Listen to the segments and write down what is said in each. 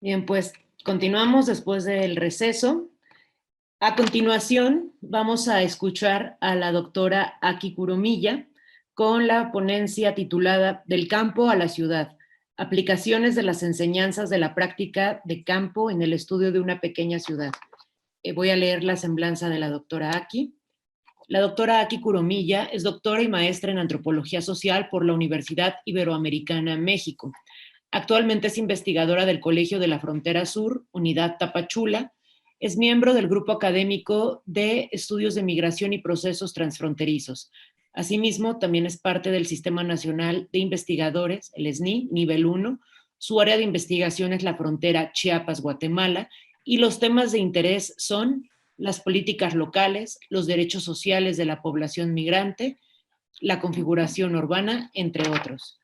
Bien, pues continuamos después del receso. A continuación, vamos a escuchar a la doctora Aki Kuromilla con la ponencia titulada Del campo a la ciudad, aplicaciones de las enseñanzas de la práctica de campo en el estudio de una pequeña ciudad. Voy a leer la semblanza de la doctora Aki. La doctora Aki Kuromilla es doctora y maestra en antropología social por la Universidad Iberoamericana, México. Actualmente es investigadora del Colegio de la Frontera Sur, Unidad Tapachula. Es miembro del Grupo Académico de Estudios de Migración y Procesos Transfronterizos. Asimismo, también es parte del Sistema Nacional de Investigadores, el SNI, nivel 1. Su área de investigación es la frontera Chiapas-Guatemala y los temas de interés son las políticas locales, los derechos sociales de la población migrante, la configuración urbana, entre otros.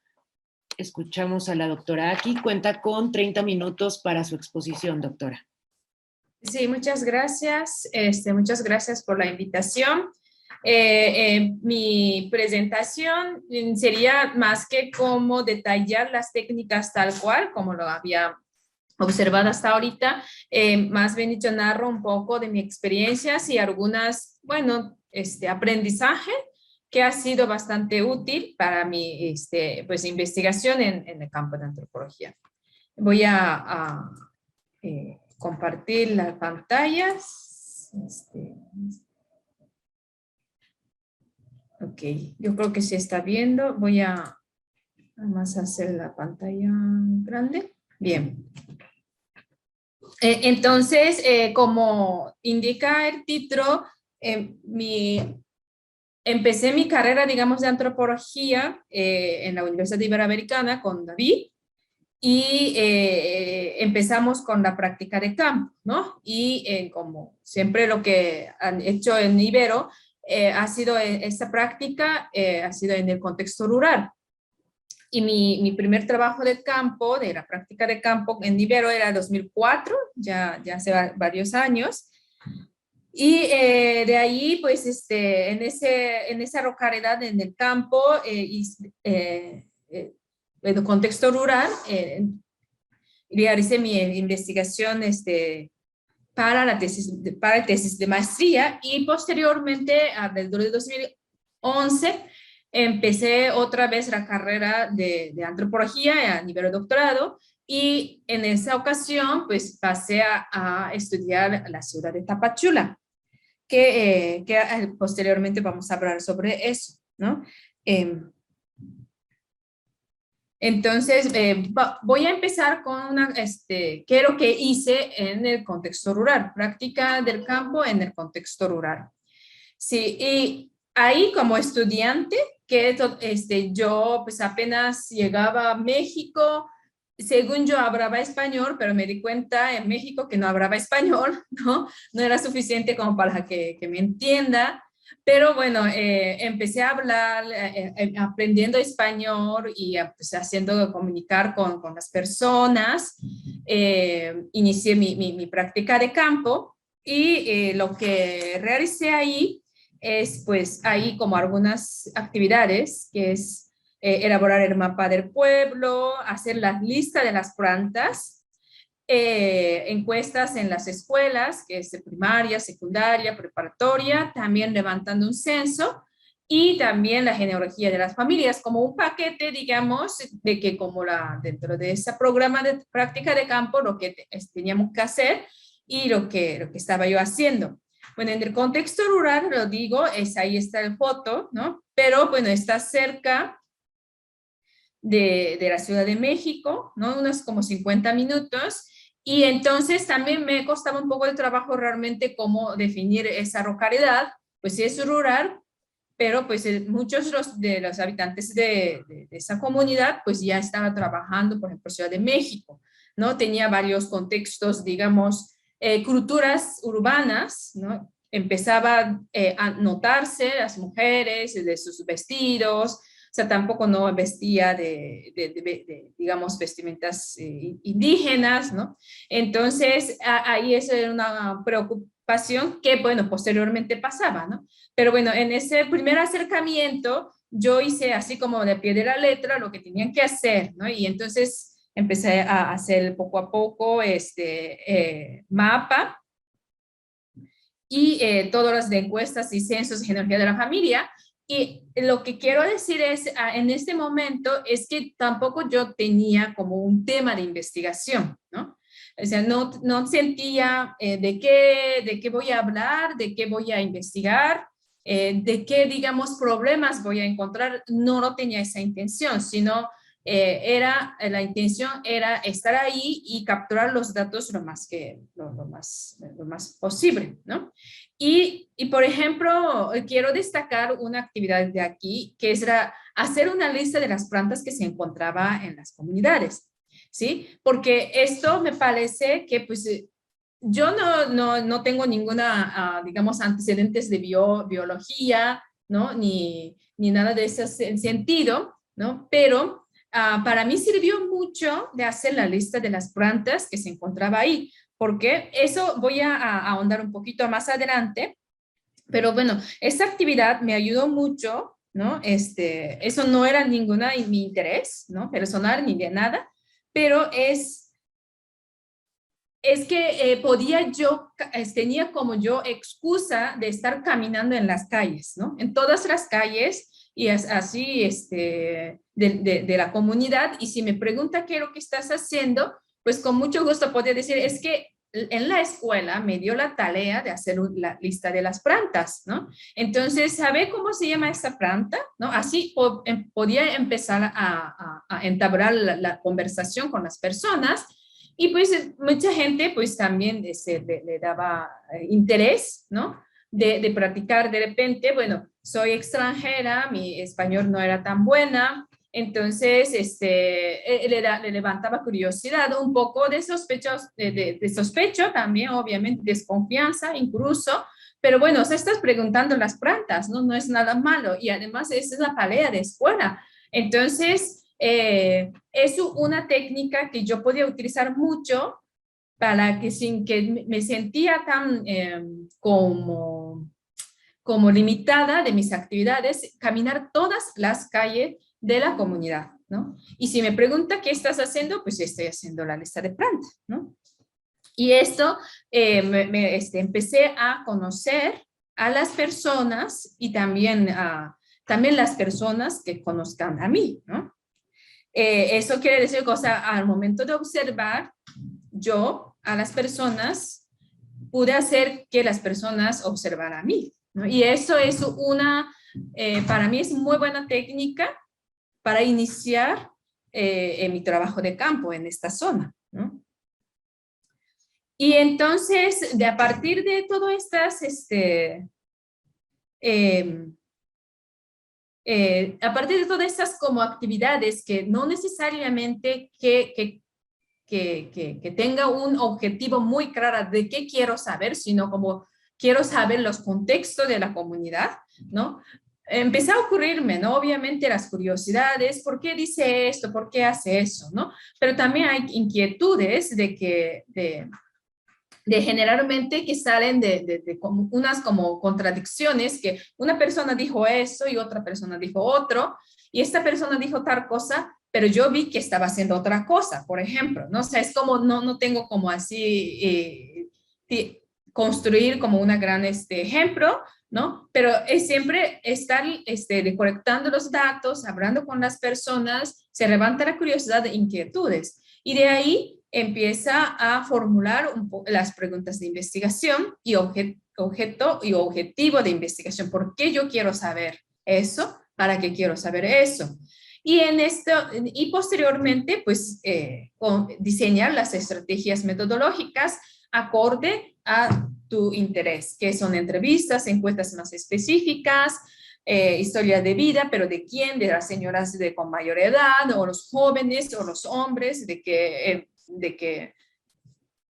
Escuchamos a la doctora Aki. Cuenta con 30 minutos para su exposición, doctora. Sí, muchas gracias. Muchas gracias por la invitación. Mi presentación sería más que como detallar las técnicas tal cual, como lo había observado hasta ahorita, más bien dicho, narro un poco de mi experiencias y algunas, bueno, aprendizaje que ha sido bastante útil para mi pues, investigación en el campo de antropología. Voy a compartir las pantallas. Ok, yo creo que se está viendo. Voy a además hacer la pantalla grande. Bien. Entonces, como indica el título, empecé mi carrera, digamos, de antropología en la Universidad Iberoamericana con David. Y empezamos con la práctica de campo, ¿no? Y como siempre lo que han hecho en Ibero ha sido esta práctica, ha sido en el contexto rural. Y mi primer trabajo de campo, de la práctica de campo en Ibero era 2004, ya hace varios años. Y de ahí, pues, en esa localidad, en el campo, en el contexto rural, realicé mi investigación para la tesis de maestría y posteriormente, alrededor de 2011, empecé otra vez la carrera de antropología a nivel de doctorado y en esa ocasión pues pasé a estudiar la ciudad de Tapachula, que posteriormente vamos a hablar sobre eso, ¿no? Entonces, voy a empezar con qué es lo que hice en el contexto rural, práctica del campo en el contexto rural. Sí, y ahí como estudiante, que yo pues apenas llegaba a México, según yo hablaba español, pero me di cuenta en México que no hablaba español, ¿no? No era suficiente como para que me entienda. Pero bueno, empecé a hablar, aprendiendo español y pues, haciendo comunicar con las personas. Inicié mi práctica de campo y lo que realicé ahí es pues ahí como algunas actividades, que es elaborar el mapa del pueblo, hacer la lista de las plantas, encuestas en las escuelas, que es de primaria, secundaria, preparatoria, también levantando un censo y también la genealogía de las familias, como un paquete, digamos, de que como dentro de ese programa de práctica de campo, lo que teníamos que hacer y lo que estaba yo haciendo. Bueno, en el contexto rural, lo digo, ahí está la foto, ¿no? Pero bueno, está cerca de la Ciudad de México, ¿no? Unos como 50 minutos. Y entonces también me costaba un poco de trabajo realmente cómo definir esa localidad, pues sí es rural, pero pues muchos de los habitantes de esa comunidad pues ya estaban trabajando, por ejemplo, Ciudad de México, ¿no? Tenía varios contextos, digamos, culturas urbanas, ¿no? Empezaba a notarse las mujeres de sus vestidos, o sea, tampoco no vestía digamos, vestimentas indígenas, ¿no? Entonces, ahí eso era una preocupación que, bueno, posteriormente pasaba, ¿no? Pero bueno, en ese primer acercamiento, yo hice así como de pie de la letra lo que tenían que hacer, ¿no? Y entonces empecé a hacer poco a poco mapa y todas las de encuestas y censos de genealogía de la familia. Y lo que quiero decir es, en este momento, es que tampoco yo tenía como un tema de investigación, ¿no? O sea, no sentía de qué voy a hablar, de qué voy a investigar, de qué, digamos, problemas voy a encontrar. No tenía esa intención, sino la intención era estar ahí y capturar los datos lo más posible, ¿no? Y, por ejemplo, quiero destacar una actividad de aquí, que es hacer una lista de las plantas que se encontraba en las comunidades, ¿sí? Porque esto me parece que, pues, yo no tengo ninguna, digamos, antecedentes de biología, ¿no? Ni nada de ese sentido, ¿no? Pero para mí sirvió mucho de hacer la lista de las plantas que se encontraba ahí, porque eso voy a ahondar un poquito más adelante, pero bueno, esta actividad me ayudó mucho, ¿no? Eso no era ninguna mi interés, ¿no? Personal ni de nada, pero es que tenía como yo excusa de estar caminando en las calles, ¿no? En todas las calles y así, de la comunidad. Y si me pregunta qué es lo que estás haciendo, pues con mucho gusto podría decir, es que en la escuela me dio la tarea de hacer la lista de las plantas, ¿no? Entonces, ¿sabe cómo se llama esta planta? ¿No? Así podía empezar a entablar la conversación con las personas. Y pues mucha gente pues también le daba interés, ¿no? De practicar de repente, bueno, soy extranjera, mi español no era tan buena, entonces le levantaba curiosidad, un poco de sospecho también, obviamente, desconfianza incluso, pero bueno, se estás preguntando las plantas, ¿no? No es nada malo y además es una tarea de escuela. Entonces, es una técnica que yo podía utilizar mucho para que sin que me sentía tan como limitada de mis actividades, caminar todas las calles de la comunidad, ¿no? Y si me pregunta qué estás haciendo, pues estoy haciendo la lista de plantas, ¿no? Y esto empecé a conocer a las personas y también las personas que conozcan a mí, ¿no? Eso quiere decir que, o sea, al momento de observar, yo a las personas pude hacer que las personas observaran a mí, ¿no? Y eso es para mí es muy buena técnica para iniciar en mi trabajo de campo en esta zona, ¿no? Y entonces, a partir de todas estas, a partir de todas estas como actividades que no necesariamente que tenga un objetivo muy claro de qué quiero saber, sino como quiero saber los contextos de la comunidad, ¿no? Empezó a ocurrirme, ¿no? Obviamente las curiosidades, ¿por qué dice esto? ¿Por qué hace eso? ¿No? Pero también hay inquietudes de generalmente que salen de como unas como contradicciones, que una persona dijo eso y otra persona dijo otro, y esta persona dijo tal cosa, pero yo vi que estaba haciendo otra cosa, por ejemplo, ¿no? O sea, es como, no tengo como así construir como una gran ejemplo, ¿no? Pero es siempre estar recolectando los datos, hablando con las personas, se levanta la curiosidad de inquietudes, y de ahí empieza a formular las preguntas de investigación y objeto y objetivo de investigación. ¿Por qué yo quiero saber eso? ¿Para qué quiero saber eso? Y posteriormente, pues, diseñar las estrategias metodológicas acorde a tu interés, que son entrevistas, encuestas más específicas, historia de vida, pero ¿de quién? De las señoras con mayor edad, o los jóvenes, o los hombres, de qué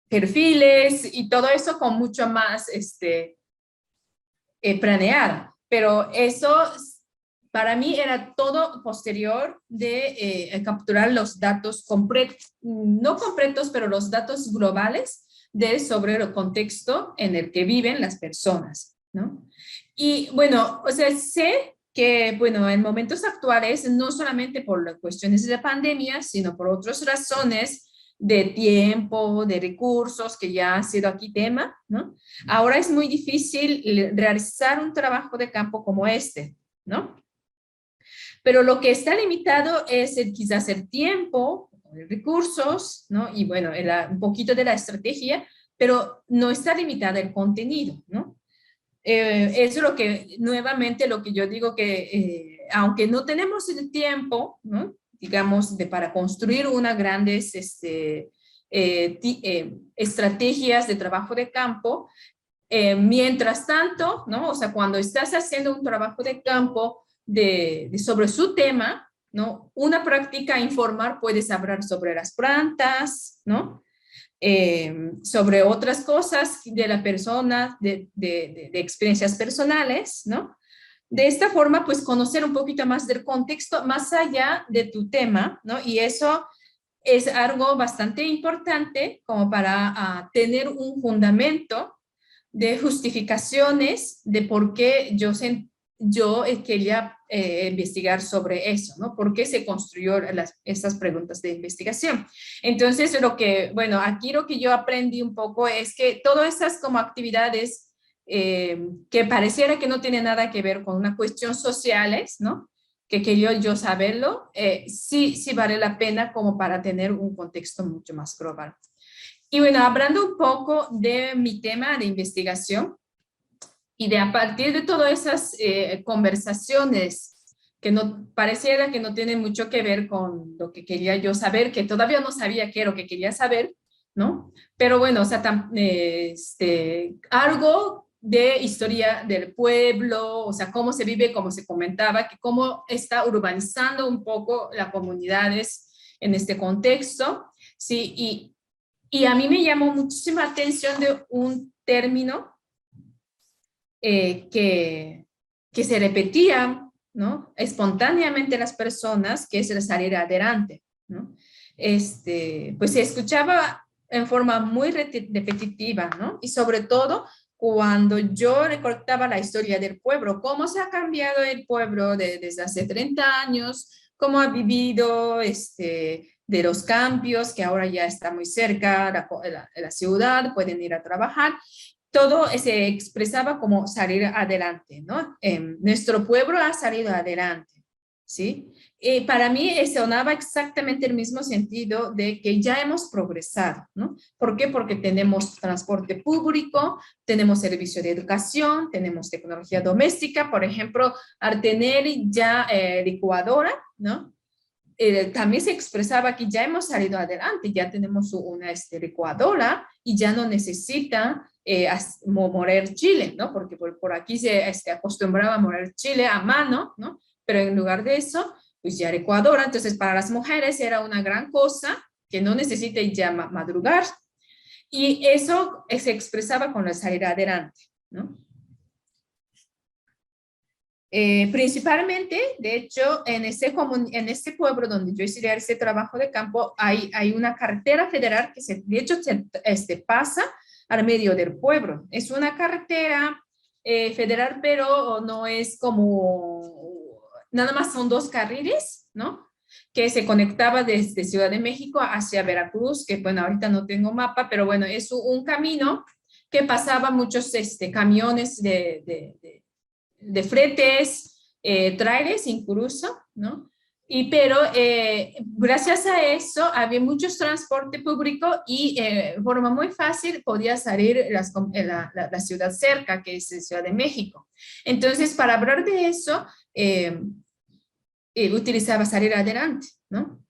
perfiles, y todo eso con mucho más planear. Pero eso para mí era todo posterior de capturar los datos no completos, pero los datos globales sobre el contexto en el que viven las personas, ¿no? Y bueno, o sea, sé que, bueno, en momentos actuales, no solamente por las cuestiones de la pandemia, sino por otras razones de tiempo, de recursos, que ya ha sido aquí tema, ¿no? Ahora es muy difícil realizar un trabajo de campo como este, ¿no? Pero lo que está limitado es quizás el tiempo, recursos, ¿no? Y bueno, un poquito de la estrategia, pero no está limitado el contenido, ¿no? Eso es lo que, nuevamente, lo que yo digo que, aunque no tenemos el tiempo, ¿no? Digamos, para construir unas grandes estrategias de trabajo de campo, mientras tanto, ¿no? O sea, cuando estás haciendo un trabajo de campo sobre su tema, ¿no? Una práctica informal, puedes hablar sobre las plantas, ¿no? Sobre otras cosas de la persona, de experiencias personales, ¿no? De esta forma, pues conocer un poquito más del contexto, más allá de tu tema, ¿no? Y eso es algo bastante importante como para tener un fundamento de justificaciones de por qué yo quería investigar sobre eso, ¿no? ¿Por qué se construyó estas preguntas de investigación? Entonces, bueno, aquí lo que yo aprendí un poco es que todas estas como actividades que pareciera que no tienen nada que ver con una cuestión sociales, ¿no? Que quería yo saberlo, sí vale la pena como para tener un contexto mucho más global. Y bueno, hablando un poco de mi tema de investigación y de a partir de todas esas conversaciones que no pareciera que no tienen mucho que ver con lo que quería yo saber, que todavía no sabía qué era lo que quería saber, ¿no? Pero bueno, o sea, algo de historia del pueblo, o sea, cómo se vive, como se comentaba, que cómo está urbanizando un poco las comunidades en este contexto, ¿sí? Y a mí me llamó muchísima atención de un término que se repetía, ¿no? Espontáneamente las personas, que es el salir adelante, ¿no? Pues se escuchaba en forma muy repetitiva, ¿no? Y sobre todo cuando yo recortaba la historia del pueblo, cómo se ha cambiado el pueblo desde hace 30 años, cómo ha vivido de los cambios, que ahora ya está muy cerca, la ciudad, pueden ir a trabajar. Todo se expresaba como salir adelante, ¿no? Nuestro pueblo ha salido adelante, ¿sí? Para mí sonaba exactamente el mismo sentido de que ya hemos progresado, ¿no? ¿Por qué? Porque tenemos transporte público, tenemos servicio de educación, tenemos tecnología doméstica, por ejemplo, al tener ya licuadora, ¿no? También se expresaba que ya hemos salido adelante, ya tenemos una licuadora y ya no necesita moler chile, ¿no? Porque por aquí se acostumbraba a moler chile a mano, ¿no? Pero en lugar de eso, pues ya licuadora. Entonces, para las mujeres era una gran cosa que no necesita ya madrugar. Y eso se expresaba con la salir adelante, ¿no? Principalmente, de hecho, en este pueblo donde yo hice ese trabajo de campo, hay una carretera federal que de hecho pasa al medio del pueblo. Es una carretera federal, pero no es como, nada más son dos carriles, ¿no? Que se conectaba desde Ciudad de México hacia Veracruz, que bueno, ahorita no tengo mapa, pero bueno, es un camino que pasaba muchos camiones de fretes, trailers incluso, ¿no? Pero gracias a eso había muchos transporte público y de forma muy fácil podía salir la ciudad cerca, que es Ciudad de México. Entonces, para hablar de eso, utilizaba salir adelante, ¿no?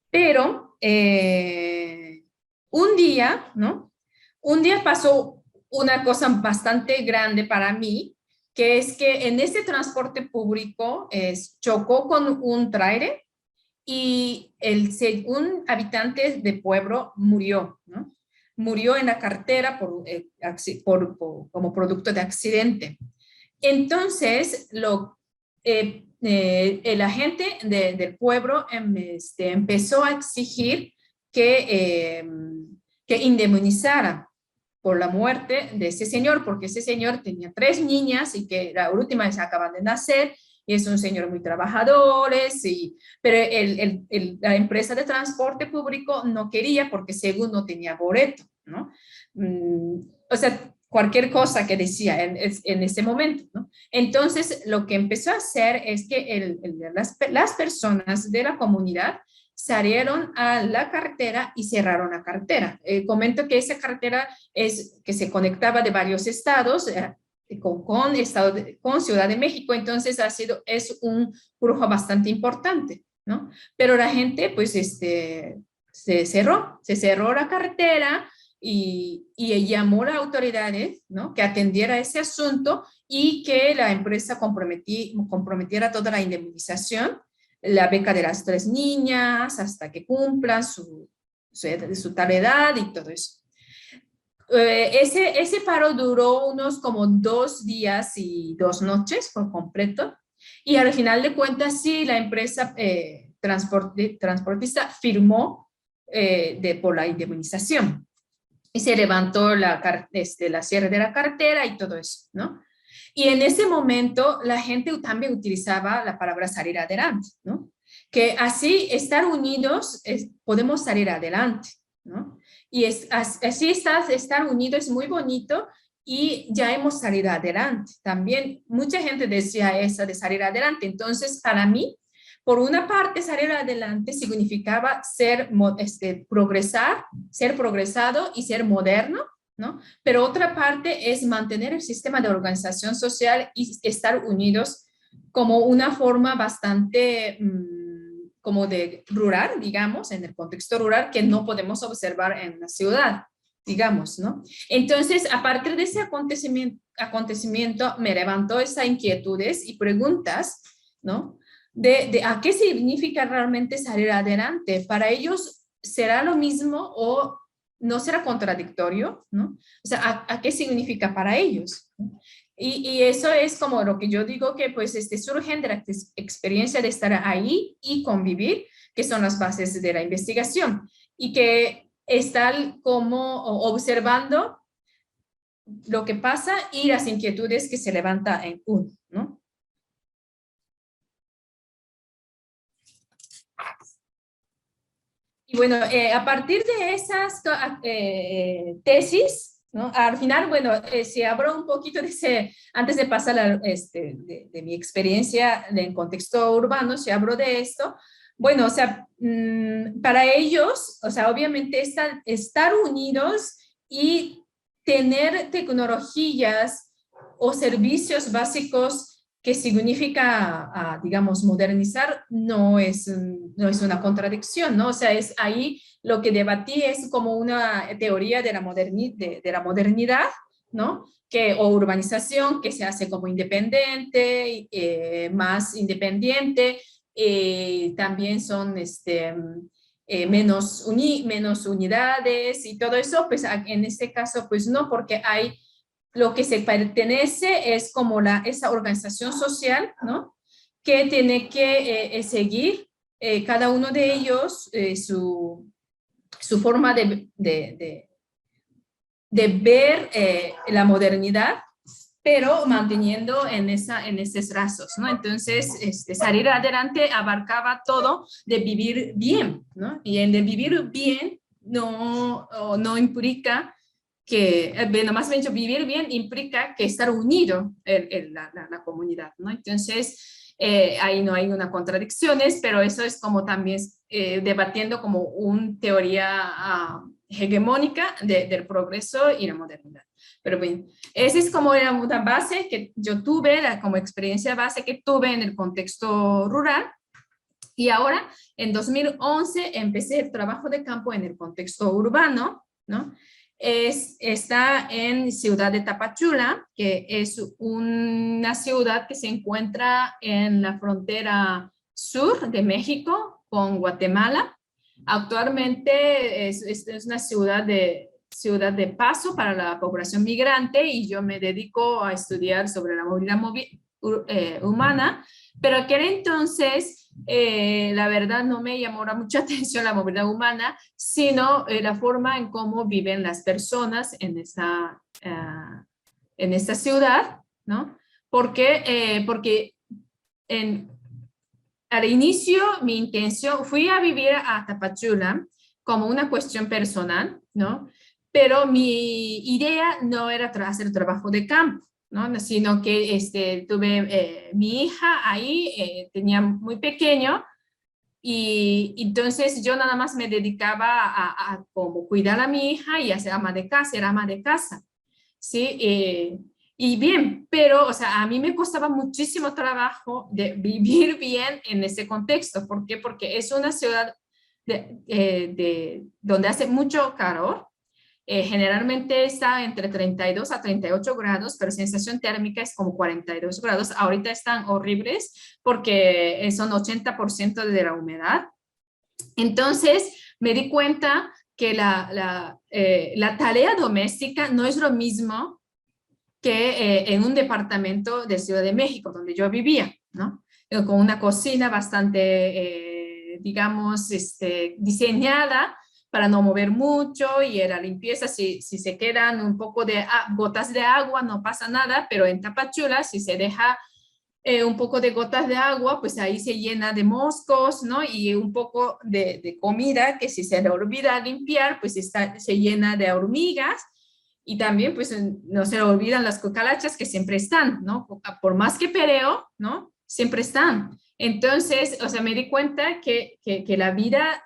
Pero un día, ¿no? Un día pasó una cosa bastante grande para mí, que es que en este transporte público chocó con un tráiler y un habitante de pueblo murió, ¿no? Murió en la carretera como producto de accidente. Entonces, el agente del pueblo empezó a exigir que indemnizara por la muerte de ese señor, porque ese señor tenía 3 niñas y que la última se acaban de nacer, y es un señor muy trabajador, pero la empresa de transporte público no quería porque según no tenía boleto, ¿no? O sea, cualquier cosa que decía en ese momento, ¿no? Entonces, lo que empezó a hacer es que las personas de la comunidad salieron a la carretera y cerraron la carretera. Comento que esa carretera es que se conectaba de varios estados, con Ciudad de México, entonces es un flujo bastante importante, ¿no? Pero la gente, pues, se cerró la carretera y llamó a las autoridades, ¿no? Que atendiera ese asunto y que la empresa comprometiera toda la indemnización, la beca de las 3 niñas hasta que cumplan su tal edad y todo eso. Ese paro duró unos como 2 días y 2 noches por completo, y al final de cuentas sí, la empresa transportista firmó por la indemnización y se levantó la cierre de la cartera y todo eso, ¿no? Y en ese momento la gente también utilizaba la palabra salir adelante, ¿no? Que así estar unidos podemos salir adelante, ¿no? Y así estar unidos es muy bonito y ya hemos salido adelante. También mucha gente decía eso de salir adelante. Entonces, para mí, por una parte, salir adelante significaba progresar, ser progresado y ser moderno, ¿no? Pero otra parte es mantener el sistema de organización social y estar unidos como una forma bastante como de rural, digamos, en el contexto rural que no podemos observar en la ciudad, digamos, ¿no? Entonces, a partir de ese acontecimiento me levantó esas inquietudes y preguntas, ¿no? De a qué significa realmente salir adelante. Para ellos, ¿será lo mismo o no será contradictorio, ¿no? O sea, ¿a qué significa para ellos? Y eso es como lo que yo digo que pues surgen de la experiencia de estar ahí y convivir, que son las bases de la investigación, y que estar como observando lo que pasa y las inquietudes que se levantan en uno, ¿no? Y bueno, a partir de esas tesis, ¿no? Al final, bueno, si abro un poquito antes de pasar de mi experiencia en contexto urbano, si abro de esto, bueno, o sea, para ellos, o sea, obviamente estar unidos y tener tecnologías o servicios básicos que significa, digamos, modernizar, no es una contradicción, ¿no? O sea, es ahí lo que debatí es como una teoría de la modernidad, ¿no? O urbanización que se hace como independiente, más independiente, también son menos unidades y todo eso, pues en este caso, pues no, porque hay lo que se pertenece es como esa organización social, ¿no? Que tiene que seguir cada uno de ellos su forma de ver la modernidad, pero manteniendo en esos trazos, ¿no? Entonces, salir adelante abarcaba todo de vivir bien, ¿no? Y el de vivir bien no implica que, bueno, más bien vivir bien implica que estar unido en la comunidad, ¿no? Entonces, ahí no hay una contradicciones, pero eso es como también debatiendo como una teoría hegemónica del progreso y la modernidad. Pero bien, esa es como una base que yo tuve, como experiencia base que tuve en el contexto rural. Y ahora, en 2011, empecé el trabajo de campo en el contexto urbano, ¿no? Está en Ciudad de Tapachula, que es una ciudad que se encuentra en la frontera sur de México con Guatemala. Actualmente es una ciudad de paso para la población migrante y yo me dedico a estudiar sobre la movilidad humana, pero aquel entonces, la verdad, no me llamó mucha atención la movilidad humana, sino la forma en cómo viven las personas en esta ciudad, ¿no? Porque al inicio mi intención, fui a vivir a Tapachula como una cuestión personal, ¿no? Pero mi idea no era hacer trabajo de campo, ¿no? Sino que tuve mi hija ahí, tenía muy pequeño, y entonces yo nada más me dedicaba a como cuidar a mi hija y a ser ama de casa, era ama de casa, ¿sí? Y bien, pero, o sea, a mí me costaba muchísimo trabajo de vivir bien en ese contexto. ¿Por qué? Porque es una ciudad donde hace mucho calor. Generalmente está entre 32 a 38 grados, pero sensación térmica es como 42 grados. Ahorita están horribles porque son 80% de la humedad. Entonces, me di cuenta que la tarea doméstica no es lo mismo que en un departamento de Ciudad de México, donde yo vivía, ¿no? Con una cocina bastante, digamos, diseñada para no mover mucho, y la limpieza, si se quedan un poco de gotas de agua, no pasa nada, pero en Tapachula, si se deja un poco de gotas de agua, pues ahí se llena de moscos, ¿no? Y un poco de comida que si se le olvida limpiar, pues se llena de hormigas. Y también, pues, no se olvidan las cucarachas que siempre están, ¿no? Por más que pereo, ¿no? Siempre están. Entonces, o sea, me di cuenta que la vida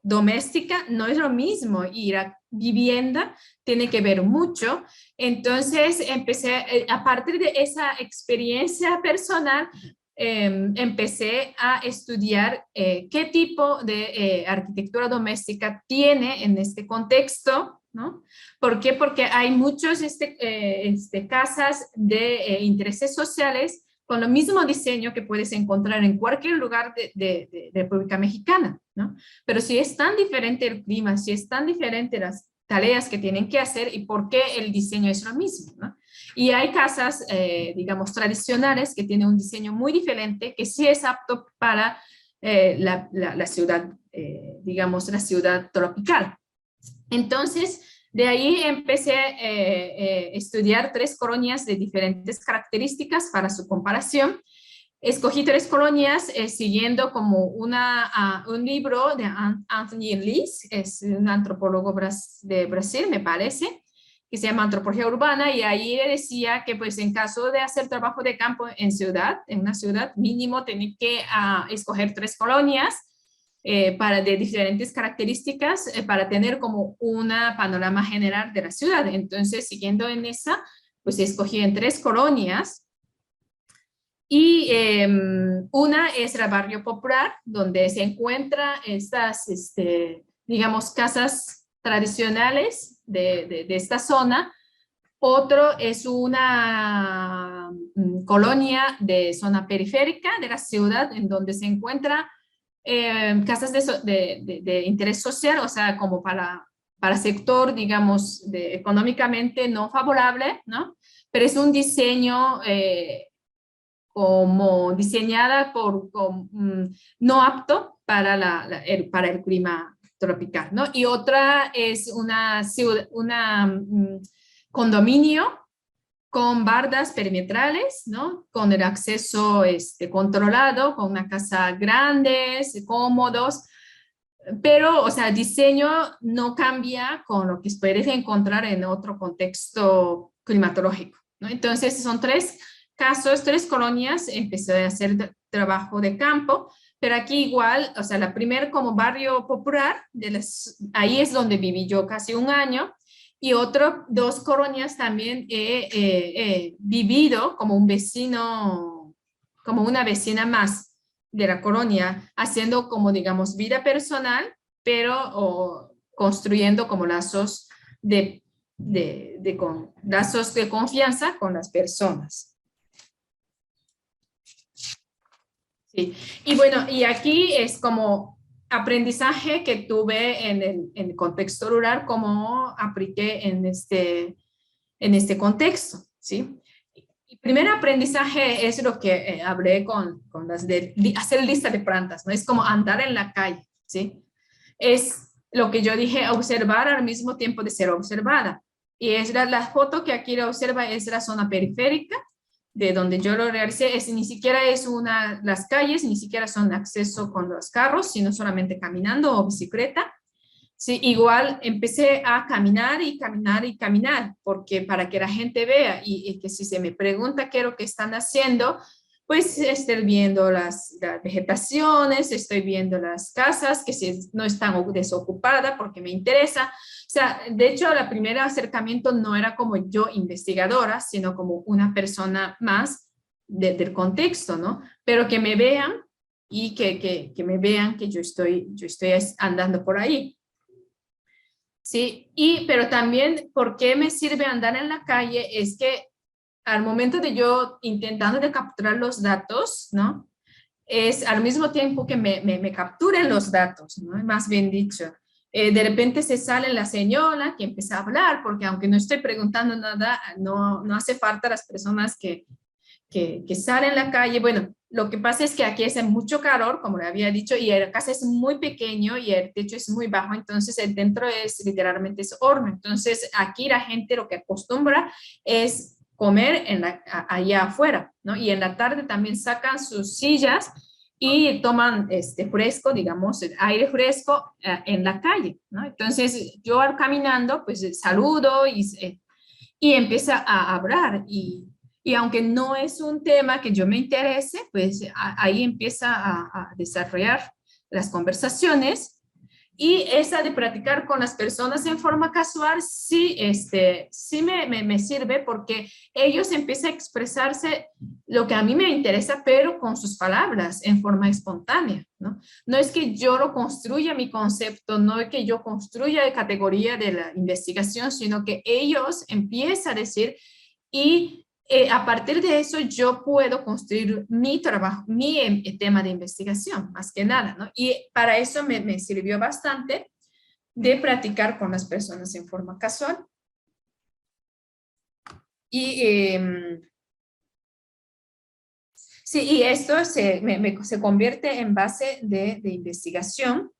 doméstica no es lo mismo, y la vivienda tiene que ver mucho. Entonces, empecé, a partir de esa experiencia personal, empecé a estudiar qué tipo de arquitectura doméstica tiene en este contexto, ¿no? ¿Por qué? Porque hay muchos casas de intereses sociales con el mismo diseño que puedes encontrar en cualquier lugar de República Mexicana, ¿no? Pero si es tan diferente el clima, si es tan diferente las tareas que tienen que hacer, y por qué el diseño es lo mismo, ¿no? Y hay casas, digamos, tradicionales que tienen un diseño muy diferente, que sí es apto para la ciudad, digamos, la ciudad tropical. Entonces, de ahí empecé a estudiar 3 colonias de diferentes características para su comparación. Escogí 3 colonias siguiendo como un libro de Anthony Lees, es un antropólogo de Brasil, me parece, que se llama Antropología Urbana, y ahí decía que pues en caso de hacer trabajo de campo en una ciudad, mínimo tiene que escoger 3 colonias de diferentes características para tener como una panorama general de la ciudad. Entonces, siguiendo en esa, pues escogí en 3 colonias. Y una es el barrio popular, donde se encuentran estas, digamos, casas tradicionales de esta zona. Otro es una colonia de zona periférica de la ciudad, en donde se encuentran casas de interés social, o sea, como para sector, digamos, económicamente no favorable, ¿no? Pero es un diseño como diseñada no apto para para el clima tropical, ¿no? Y otra es una condominio con bardas perimetrales, ¿no? Con el acceso controlado, con una casa grandes, cómodos, pero, o sea, el diseño no cambia con lo que puedes encontrar en otro contexto climatológico, ¿no? Entonces, son 3 casos, 3 colonias, empecé a hacer trabajo de campo, pero aquí igual, o sea, la primer como barrio popular, ahí es donde viví yo casi un año, y 2 colonias también he vivido como un vecino, como una vecina más de la colonia, haciendo como, digamos, vida personal, pero construyendo como lazos lazos de confianza con las personas. Sí. Y bueno, y aquí es como aprendizaje que tuve en el contexto rural, como apliqué en este contexto, ¿sí? Primer aprendizaje es lo que hablé con las de hacer lista de plantas, ¿no? Es como andar en la calle, ¿sí? Es lo que yo dije, observar al mismo tiempo de ser observada. Y es la foto que aquí lo observa es la zona periférica, de donde yo lo realicé, ni siquiera es las calles, ni siquiera son acceso con los carros, sino solamente caminando o bicicleta. Sí, igual empecé a caminar y caminar y caminar, porque para que la gente vea y que si se me pregunta qué es lo que están haciendo, pues estoy viendo las vegetaciones, estoy viendo las casas que no están desocupadas porque me interesa. O sea, de hecho, el primer acercamiento no era como yo investigadora, sino como una persona más del contexto, ¿no? Pero que me vean y que me vean que yo estoy andando por ahí. Sí, pero también, ¿por qué me sirve andar en la calle? Es que al momento de yo intentando de capturar los datos, ¿no? Es al mismo tiempo que me capturen los datos, ¿no? Más bien dicho. De repente se sale la señora que empieza a hablar, porque aunque no estoy preguntando nada, no hace falta las personas que sale en la calle. Bueno, lo que pasa es que aquí hace mucho calor, como le había dicho, y la casa es muy pequeño y el techo es muy bajo, entonces el dentro es literalmente es horno. Entonces aquí la gente lo que acostumbra es comer allá afuera, ¿no? Y en la tarde también sacan sus sillas y toman fresco, digamos, el aire fresco en la calle, ¿no? Entonces yo al caminando, pues saludo y empieza a hablar y aunque no es un tema que yo me interese, pues ahí empieza a desarrollar las conversaciones y esa de practicar con las personas en forma casual sí, sí me sirve porque ellos empiezan a expresarse lo que a mí me interesa, pero con sus palabras en forma espontánea, ¿no? No es que yo lo construya mi concepto, no es que yo construya la categoría de la investigación, sino que ellos empiezan a decir y a partir de eso yo puedo construir mi trabajo, mi tema de investigación, más que nada, ¿no? Y para eso me sirvió bastante de practicar con las personas en forma casual. Y sí, y esto se convierte en base de investigación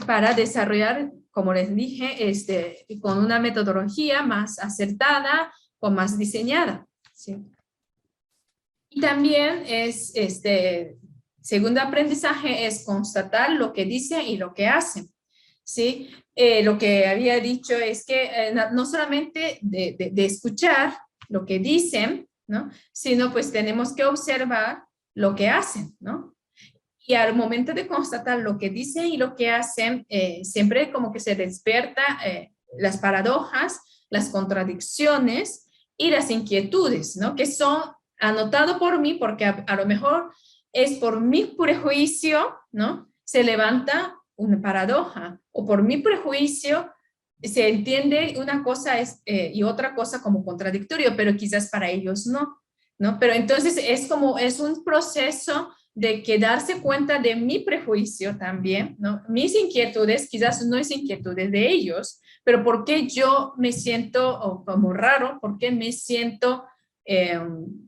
para desarrollar, como les dije, con una metodología más acertada o más diseñada, ¿sí? Y también segundo aprendizaje es constatar lo que dicen y lo que hacen, ¿sí? Lo que había dicho es que no solamente de escuchar lo que dicen, ¿no? Sino pues tenemos que observar lo que hacen, ¿no? Y al momento de constatar lo que dicen y lo que hacen, siempre como que se despierta las paradojas, las contradicciones y las inquietudes, ¿no? Que son anotado por mí porque a lo mejor es por mi prejuicio, ¿no? Se levanta una paradoja o por mi prejuicio se entiende una cosa y otra cosa como contradictorio, pero quizás para ellos no, ¿no? Pero entonces es como, es un proceso de que darse cuenta de mi prejuicio también, ¿no? Mis inquietudes, quizás no es inquietudes de ellos, pero ¿por qué yo me siento como raro? ¿Por qué me siento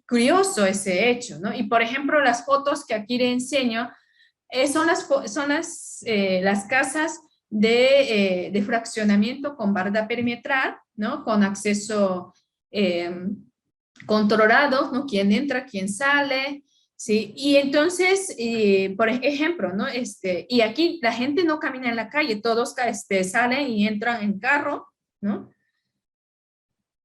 curioso ese hecho, ¿no? Y por ejemplo, las fotos que aquí le enseño son las casas de fraccionamiento con barda perimetral, ¿no? Con acceso controlado, ¿no? Quién entra, quién sale, ¿sí? Y entonces, por ejemplo, ¿no? Y aquí la gente no camina en la calle, todos salen y entran en carro, ¿no?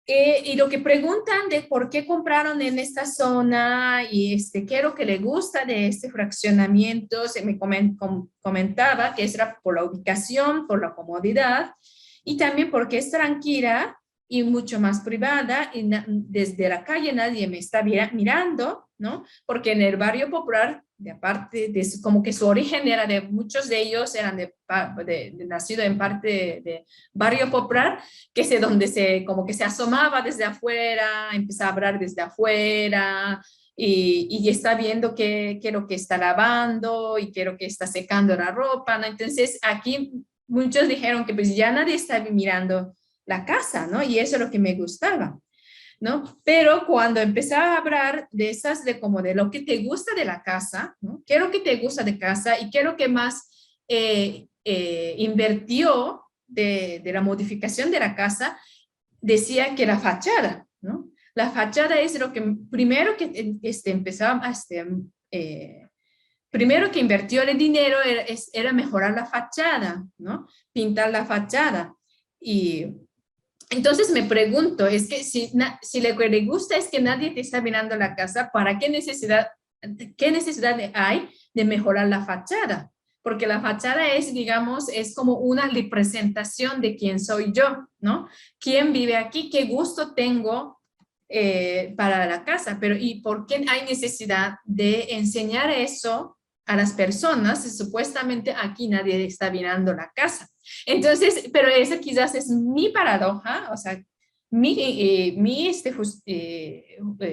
Y lo que preguntan de por qué compraron en esta zona y qué es lo que le gusta de este fraccionamiento, se me comentaba que era por la ubicación, por la comodidad y también porque es tranquila y mucho más privada y desde la calle nadie me está mirando, ¿no? Porque en el barrio popular, de aparte de como que su origen era de muchos de ellos eran nacido en parte de barrio popular, que es donde como que se asomaba desde afuera, empieza a hablar desde afuera y está viendo qué es lo que está lavando y qué es lo que está secando la ropa, ¿no? Entonces aquí muchos dijeron que pues ya nadie está mirando la casa, ¿no? Y eso es lo que me gustaba. ¿no? Pero cuando empezaba a hablar de esas, de como de lo que te gusta de la casa, ¿no? ¿Qué es lo que te gusta de casa y qué es lo que más invirtió de la modificación de la casa? Decía que la fachada, ¿no? La fachada es lo que primero que empezaba, primero que invirtió el dinero era mejorar la fachada, ¿no? Pintar la fachada. Y entonces me pregunto, es que si lo que le gusta es que nadie te está mirando la casa, ¿para qué necesidad hay de mejorar la fachada? Porque la fachada es, digamos, es como una representación de quién soy yo, ¿no? ¿Quién vive aquí? ¿Qué gusto tengo para la casa? Pero ¿y por qué hay necesidad de enseñar eso a las personas si supuestamente aquí nadie está mirando la casa? Entonces, pero esa quizás es mi paradoja, o sea, mi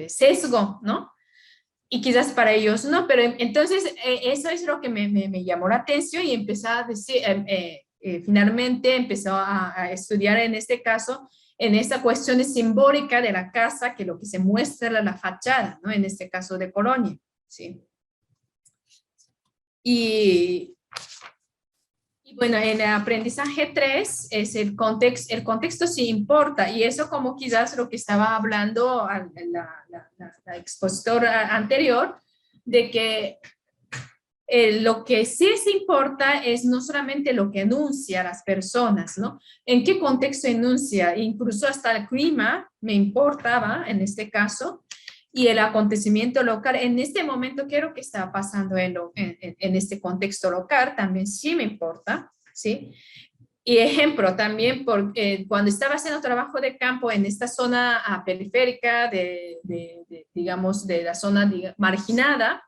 sesgo, ¿no? Y quizás para ellos no, pero entonces eso es lo que me llamó la atención y empecé a decir, finalmente empezó a estudiar en este caso, en esta cuestión simbólica de la casa, que lo que se muestra es la fachada, ¿no? En este caso de Colonia, ¿sí? Y bueno, en el aprendizaje 3 es el contexto sí importa, y eso como quizás lo que estaba hablando la expositora anterior, de que lo que sí se importa es no solamente lo que enuncia las personas, ¿no? En qué contexto enuncia, incluso hasta el clima me importaba en este caso, y el acontecimiento local. En este momento, ¿qué es lo que está pasando en este contexto local? También sí me importa, ¿sí? Y ejemplo, también porque cuando estaba haciendo trabajo de campo en esta zona periférica digamos, de la zona marginada,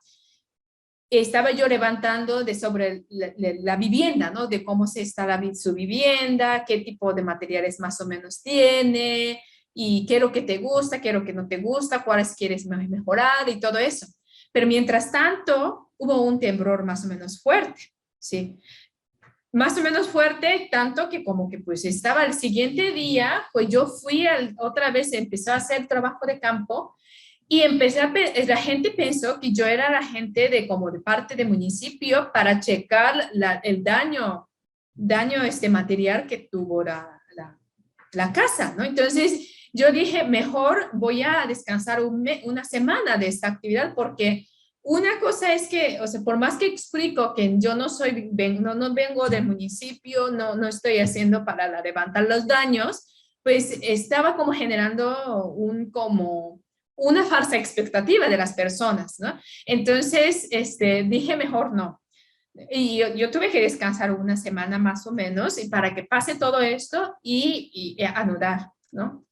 estaba yo levantando sobre la vivienda, ¿no? De cómo se está su vivienda, qué tipo de materiales más o menos tiene, y qué es lo que te gusta, qué es lo que no te gusta, cuáles quieres mejorar y todo eso. Pero mientras tanto, hubo un temblor más o menos fuerte, ¿sí? Más o menos fuerte, tanto que como que pues estaba el siguiente día, pues yo fui otra vez, empezó a hacer trabajo de campo y la gente pensó que yo era la gente como de parte del municipio para checar el daño material que tuvo la casa, ¿no? Entonces yo dije, mejor voy a descansar una semana de esta actividad porque una cosa es que, o sea, por más que explico que yo no vengo del municipio, no estoy haciendo para levantar los daños, pues estaba como generando una falsa expectativa de las personas, ¿no? Entonces, dije mejor no. Y yo tuve que descansar una semana más o menos y para que pase todo esto y anudar, ¿no?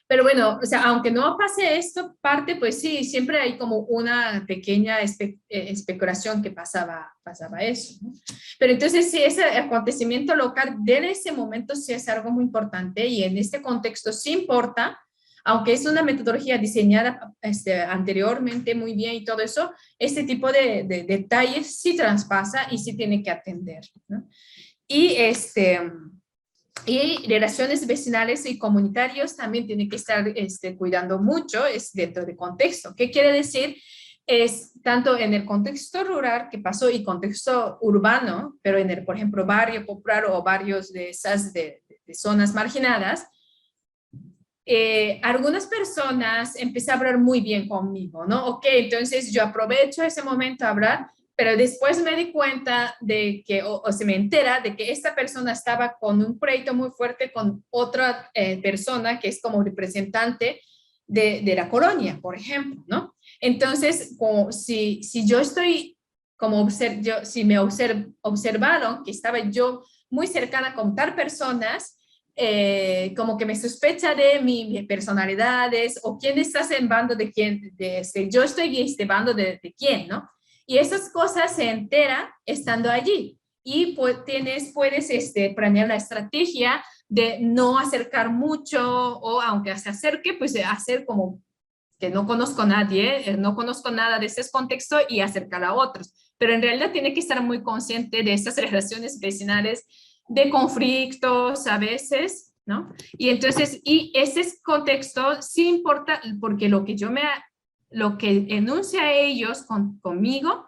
Pero bueno, o sea, aunque no pase esto, pues sí, siempre hay como una pequeña especulación que pasaba eso, ¿no? Pero entonces sí, ese acontecimiento local de ese momento sí es algo muy importante y en este contexto sí importa, aunque es una metodología diseñada anteriormente muy bien y todo eso, este tipo de detalles sí traspasa y sí tiene que atender, ¿no? Y relaciones vecinales y comunitarios también tienen que estar cuidando mucho dentro del contexto. ¿Qué quiere decir? Es tanto en el contexto rural que pasó y contexto urbano, pero en por ejemplo, barrio popular o barrios de esas de zonas marginadas, algunas personas empiezan a hablar muy bien conmigo, ¿no? Ok, entonces yo aprovecho ese momento a hablar, pero después me di cuenta de que, o se me entera de que esta persona estaba con un pleito muy fuerte con otra persona que es como representante de la colonia, por ejemplo, ¿no? Entonces, como si yo estoy, si me observaron que estaba yo muy cercana con tal personas, como que me sospecha de mi personalidades o quién estás en bando de quién, yo estoy en este bando de quién, ¿no? Y esas cosas se entera estando allí y puedes planear la estrategia de no acercar mucho o aunque se acerque, pues hacer como que no conozco a nadie, no conozco nada de ese contexto y acercar a otros. Pero en realidad tiene que estar muy consciente de estas relaciones vecinales, de conflictos a veces, ¿no? Y entonces, y ese contexto sí importa, porque lo que enuncia ellos conmigo,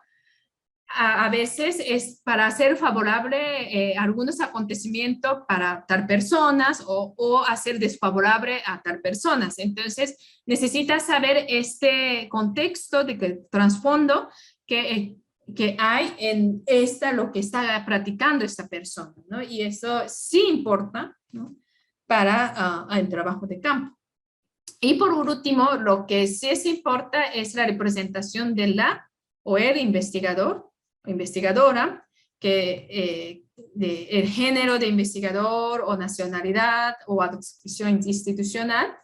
a veces es para hacer favorable algunos acontecimientos para tal personas o hacer desfavorable a tal personas. Entonces, necesitas saber este contexto de que trasfondo que hay en lo que está practicando esta persona, ¿no? Y eso sí importa, ¿no? Para el trabajo de campo. Y por último, lo que sí importa es la representación de la o el investigador o investigadora, el género de investigador o nacionalidad o adscripción institucional.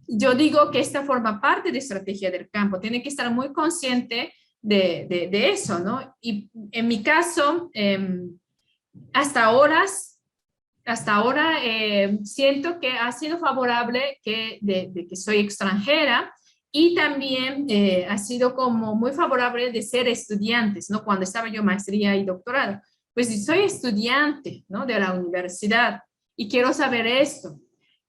Yo digo que esta forma parte de estrategia del campo, tiene que estar muy consciente de eso, ¿no? Y en mi caso, hasta ahora siento que ha sido favorable de que soy extranjera y también ha sido como muy favorable de ser estudiantes, ¿no? Cuando estaba yo maestría y doctorado, pues soy estudiante, ¿no? De la universidad y quiero saber esto.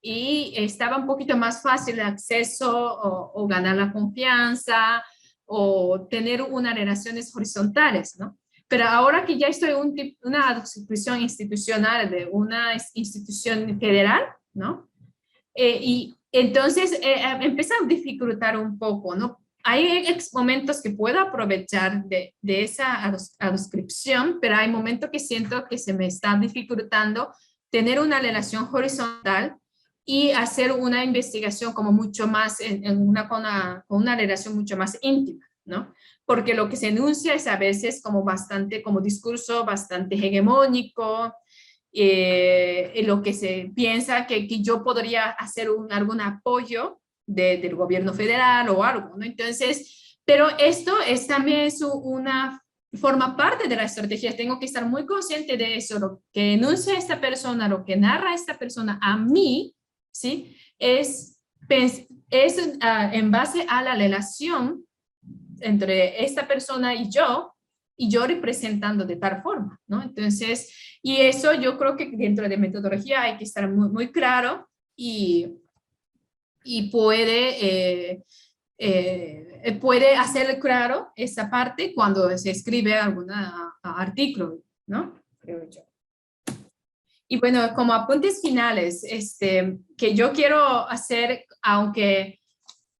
Y estaba un poquito más fácil el acceso o ganar la confianza o tener unas relaciones horizontales, ¿no? Pero ahora que ya estoy en una adscripción institucional de una institución federal, ¿no? Y entonces empieza a dificultar un poco, ¿no? Hay momentos que puedo aprovechar de esa adscripción, pero hay momentos que siento que se me está dificultando tener una relación horizontal y hacer una investigación como mucho más, con una relación mucho más íntima, ¿no? Porque lo que se enuncia es a veces como bastante, como discurso bastante hegemónico, lo que se piensa que yo podría hacer algún apoyo del gobierno federal o algo, ¿no? Entonces, pero esto también forma parte de la estrategia. Tengo que estar muy consciente de eso, lo que enuncia esta persona, lo que narra esta persona a mí, ¿sí? Es en base a la relación entre esta persona y yo representando de tal forma, ¿no? Entonces, y eso yo creo que dentro de metodología hay que estar muy, muy claro y puede hacer claro esa parte cuando se escribe algún artículo, ¿no? Creo yo. Y bueno, como apuntes finales, que yo quiero hacer, aunque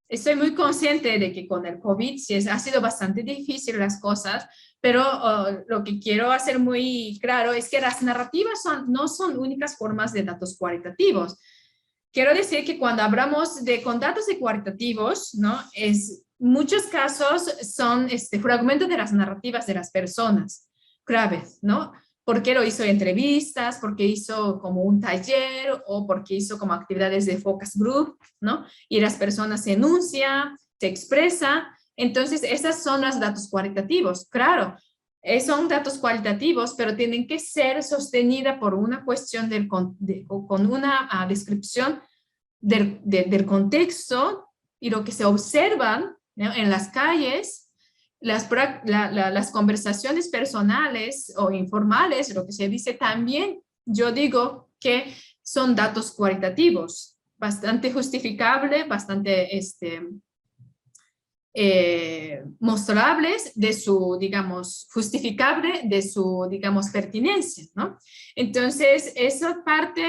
estoy muy consciente de que con el COVID sí ha sido bastante difícil las cosas, pero lo que quiero hacer muy claro es que las narrativas no son únicas formas de datos cualitativos. Quiero decir que cuando hablamos con datos cualitativos, ¿no? Muchos casos son fragmentos de las narrativas de las personas claves, ¿no? Porque lo hizo entrevistas, porque hizo como un taller o porque hizo como actividades de focus group, ¿no? Y las personas se enuncian, se expresa. Entonces, esos son los datos cualitativos. Claro, son datos cualitativos, pero tienen que ser sostenidas por una cuestión con una descripción del contexto y lo que se observan, ¿no? En las calles, las conversaciones personales o informales, lo que se dice también, yo digo que son datos cualitativos, bastante justificable, bastante mostrables de su, digamos, justificable de su, digamos, pertinencia, ¿no? Entonces, esa parte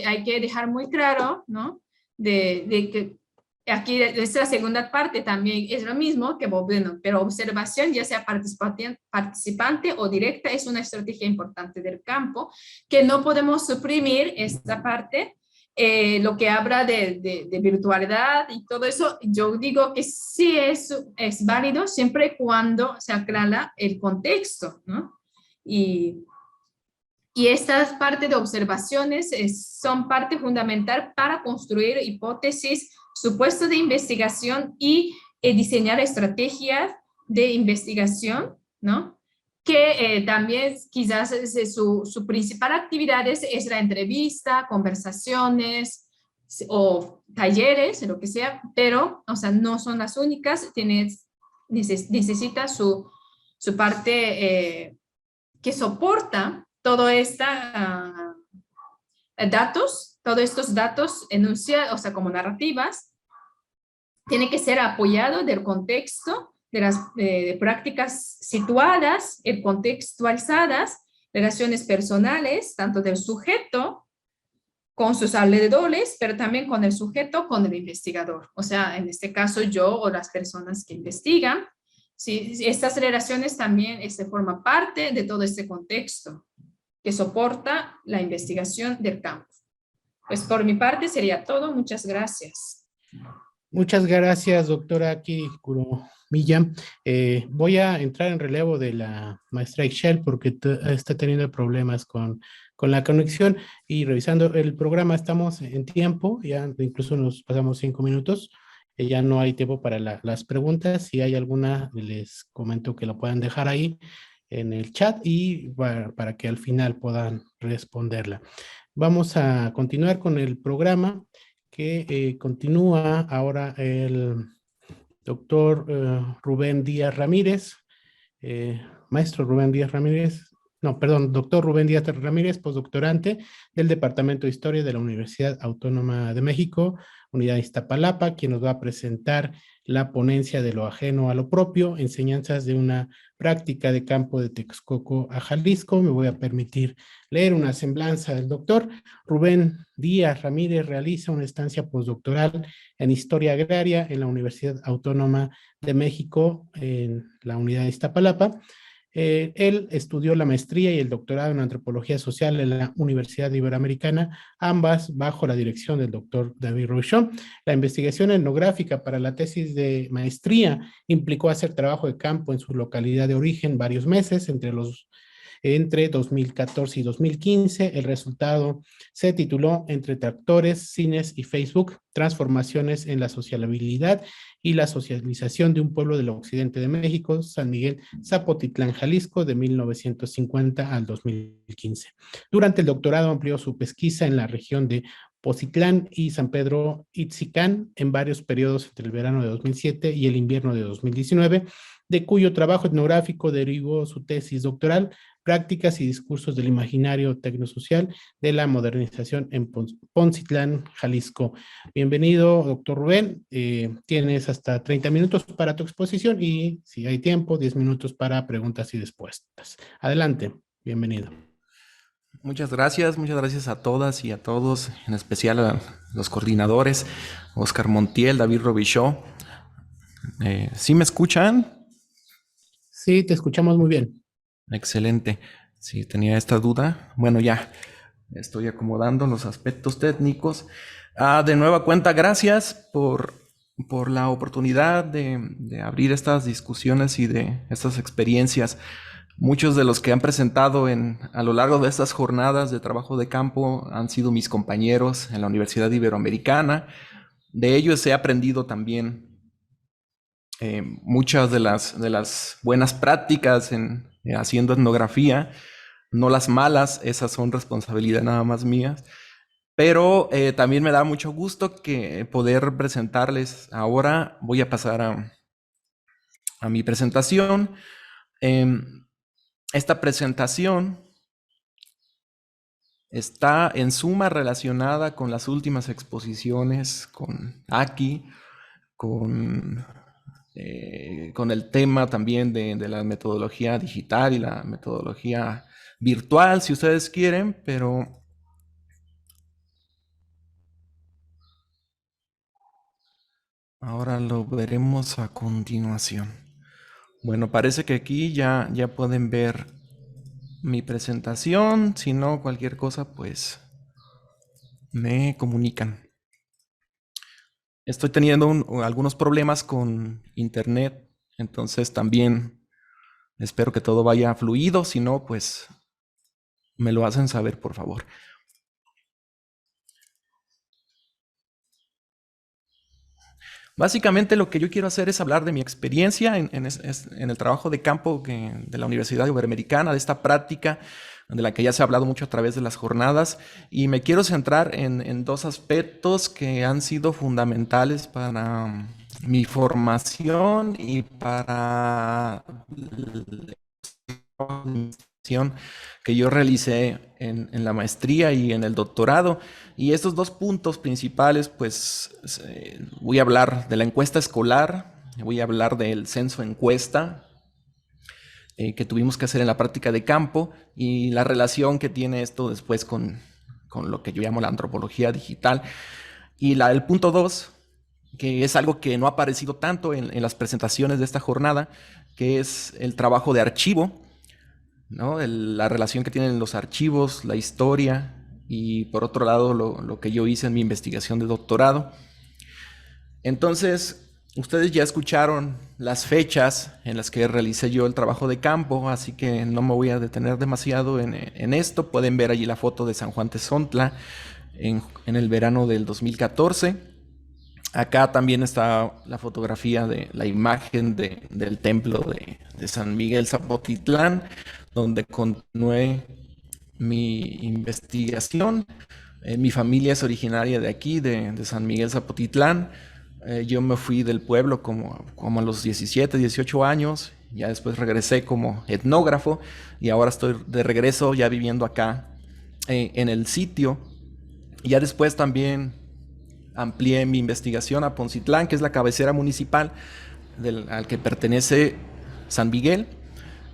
hay que dejar muy claro, ¿no? De que aquí, esta segunda parte también es lo mismo, que bueno, pero observación, ya sea participante o directa, es una estrategia importante del campo, que no podemos suprimir esta parte. Lo que habla de virtualidad y todo eso, yo digo que sí es válido siempre y cuando se aclara el contexto, ¿no? Y estas partes de observaciones son parte fundamental para construir hipótesis, supuestos de investigación y diseñar estrategias de investigación, ¿no? Que también quizás su principal actividad es la entrevista, conversaciones o talleres, lo que sea, pero, o sea, no son las únicas, necesita su parte que soporta todo esta datos todos estos datos enunciados, o sea, como narrativas, tiene que ser apoyado del contexto de las prácticas situadas, contextualizadas, relaciones personales, tanto del sujeto con sus alrededores, pero también con el sujeto, con el investigador. O sea, en este caso yo o las personas que investigan. Sí, estas relaciones también forman parte de todo este contexto que soporta la investigación del campo. Pues por mi parte sería todo. Muchas gracias. Muchas gracias, doctora Aki Kuromilla. Voy a entrar en relevo de la maestra Excel porque está teniendo problemas con la conexión y revisando el programa estamos en tiempo, ya incluso nos pasamos 5 minutos, ya no hay tiempo para las preguntas. Si hay alguna, les comento que lo puedan dejar ahí en el chat y para que al final puedan responderla. Vamos a continuar con el programa que continúa ahora el doctor Rubén Díaz Ramírez, maestro Rubén Díaz Ramírez, no, perdón, doctor Rubén Díaz Ramírez, postdoctorante del Departamento de Historia de la Universidad Autónoma de México, Unidad Iztapalapa, quien nos va a presentar la ponencia de lo ajeno a lo propio, enseñanzas de una práctica de campo de Texcoco a Jalisco. Me voy a permitir leer una semblanza del doctor. Rubén Díaz Ramírez realiza una estancia postdoctoral en Historia Agraria en la Universidad Autónoma de México, en la Unidad de Iztapalapa. Él estudió la maestría y el doctorado en Antropología Social en la Universidad Iberoamericana, ambas bajo la dirección del doctor David Robichaux. La investigación etnográfica para la tesis de maestría implicó hacer trabajo de campo en su localidad de origen varios meses, entre 2014 y 2015. El resultado se tituló Entre tractores, cines y Facebook, transformaciones en la sociabilidad y la socialización de un pueblo del occidente de México, San Miguel Zapotitlán, Jalisco, de 1950 al 2015. Durante el doctorado amplió su pesquisa en la región de Pozitlán y San Pedro Itzicán en varios periodos entre el verano de 2007 y el invierno de 2019, de cuyo trabajo etnográfico derivó su tesis doctoral, Prácticas y discursos del imaginario tecnosocial de la modernización en Poncitlán, Jalisco. Bienvenido, doctor Rubén. Tienes hasta 30 minutos para tu exposición y, si hay tiempo, 10 minutos para preguntas y respuestas. Adelante, bienvenido. Muchas gracias a todas y a todos, en especial a los coordinadores, Oscar Montiel, David Robichaux. ¿Sí me escuchan? Sí, te escuchamos muy bien. Excelente. Sí, tenía esta duda. Bueno, ya estoy acomodando los aspectos técnicos. De nueva cuenta, gracias por la oportunidad de abrir estas discusiones y de estas experiencias. Muchos de los que han presentado a lo largo de estas jornadas de trabajo de campo han sido mis compañeros en la Universidad Iberoamericana. De ellos he aprendido también muchas de las buenas prácticas haciendo etnografía, no las malas, esas son responsabilidad nada más mías, pero también me da mucho gusto que poder presentarles. Ahora voy a pasar a mi presentación. Esta presentación está en suma relacionada con las últimas exposiciones, con Aki, con el tema también de la metodología digital y la metodología virtual, si ustedes quieren, pero ahora lo veremos a continuación. Bueno, parece que aquí ya pueden ver mi presentación. Si no, cualquier cosa, pues me comunican. Estoy teniendo algunos problemas con internet, entonces también espero que todo vaya fluido. Si no, pues me lo hacen saber, por favor. Básicamente lo que yo quiero hacer es hablar de mi experiencia en el trabajo de campo de la Universidad Iberoamericana, de esta práctica de la que ya se ha hablado mucho a través de las jornadas, y me quiero centrar en dos aspectos que han sido fundamentales para mi formación y para que yo realicé en la maestría y en el doctorado. Y estos dos puntos principales, pues voy a hablar de la encuesta escolar, voy a hablar del censo encuesta que tuvimos que hacer en la práctica de campo y la relación que tiene esto después con lo que yo llamo la antropología digital. Y el punto 2, que es algo que no ha aparecido tanto en las presentaciones de esta jornada, que es el trabajo de archivo, ¿no? La relación que tienen los archivos, la historia y por otro lado lo que yo hice en mi investigación de doctorado. Entonces, ustedes ya escucharon las fechas en las que realicé yo el trabajo de campo, así que no me voy a detener demasiado en esto. Pueden ver allí la foto de San Juan Tezontla en el verano del 2014. Acá también está la fotografía de la imagen del templo de San Miguel Zapotitlán, donde continué mi investigación. Mi familia es originaria de aquí, de San Miguel Zapotitlán. Yo me fui del pueblo como a los 17, 18 años. Ya después regresé como etnógrafo y ahora estoy de regreso ya viviendo acá en el sitio. Ya después también amplié mi investigación a Poncitlán, que es la cabecera municipal al que pertenece San Miguel.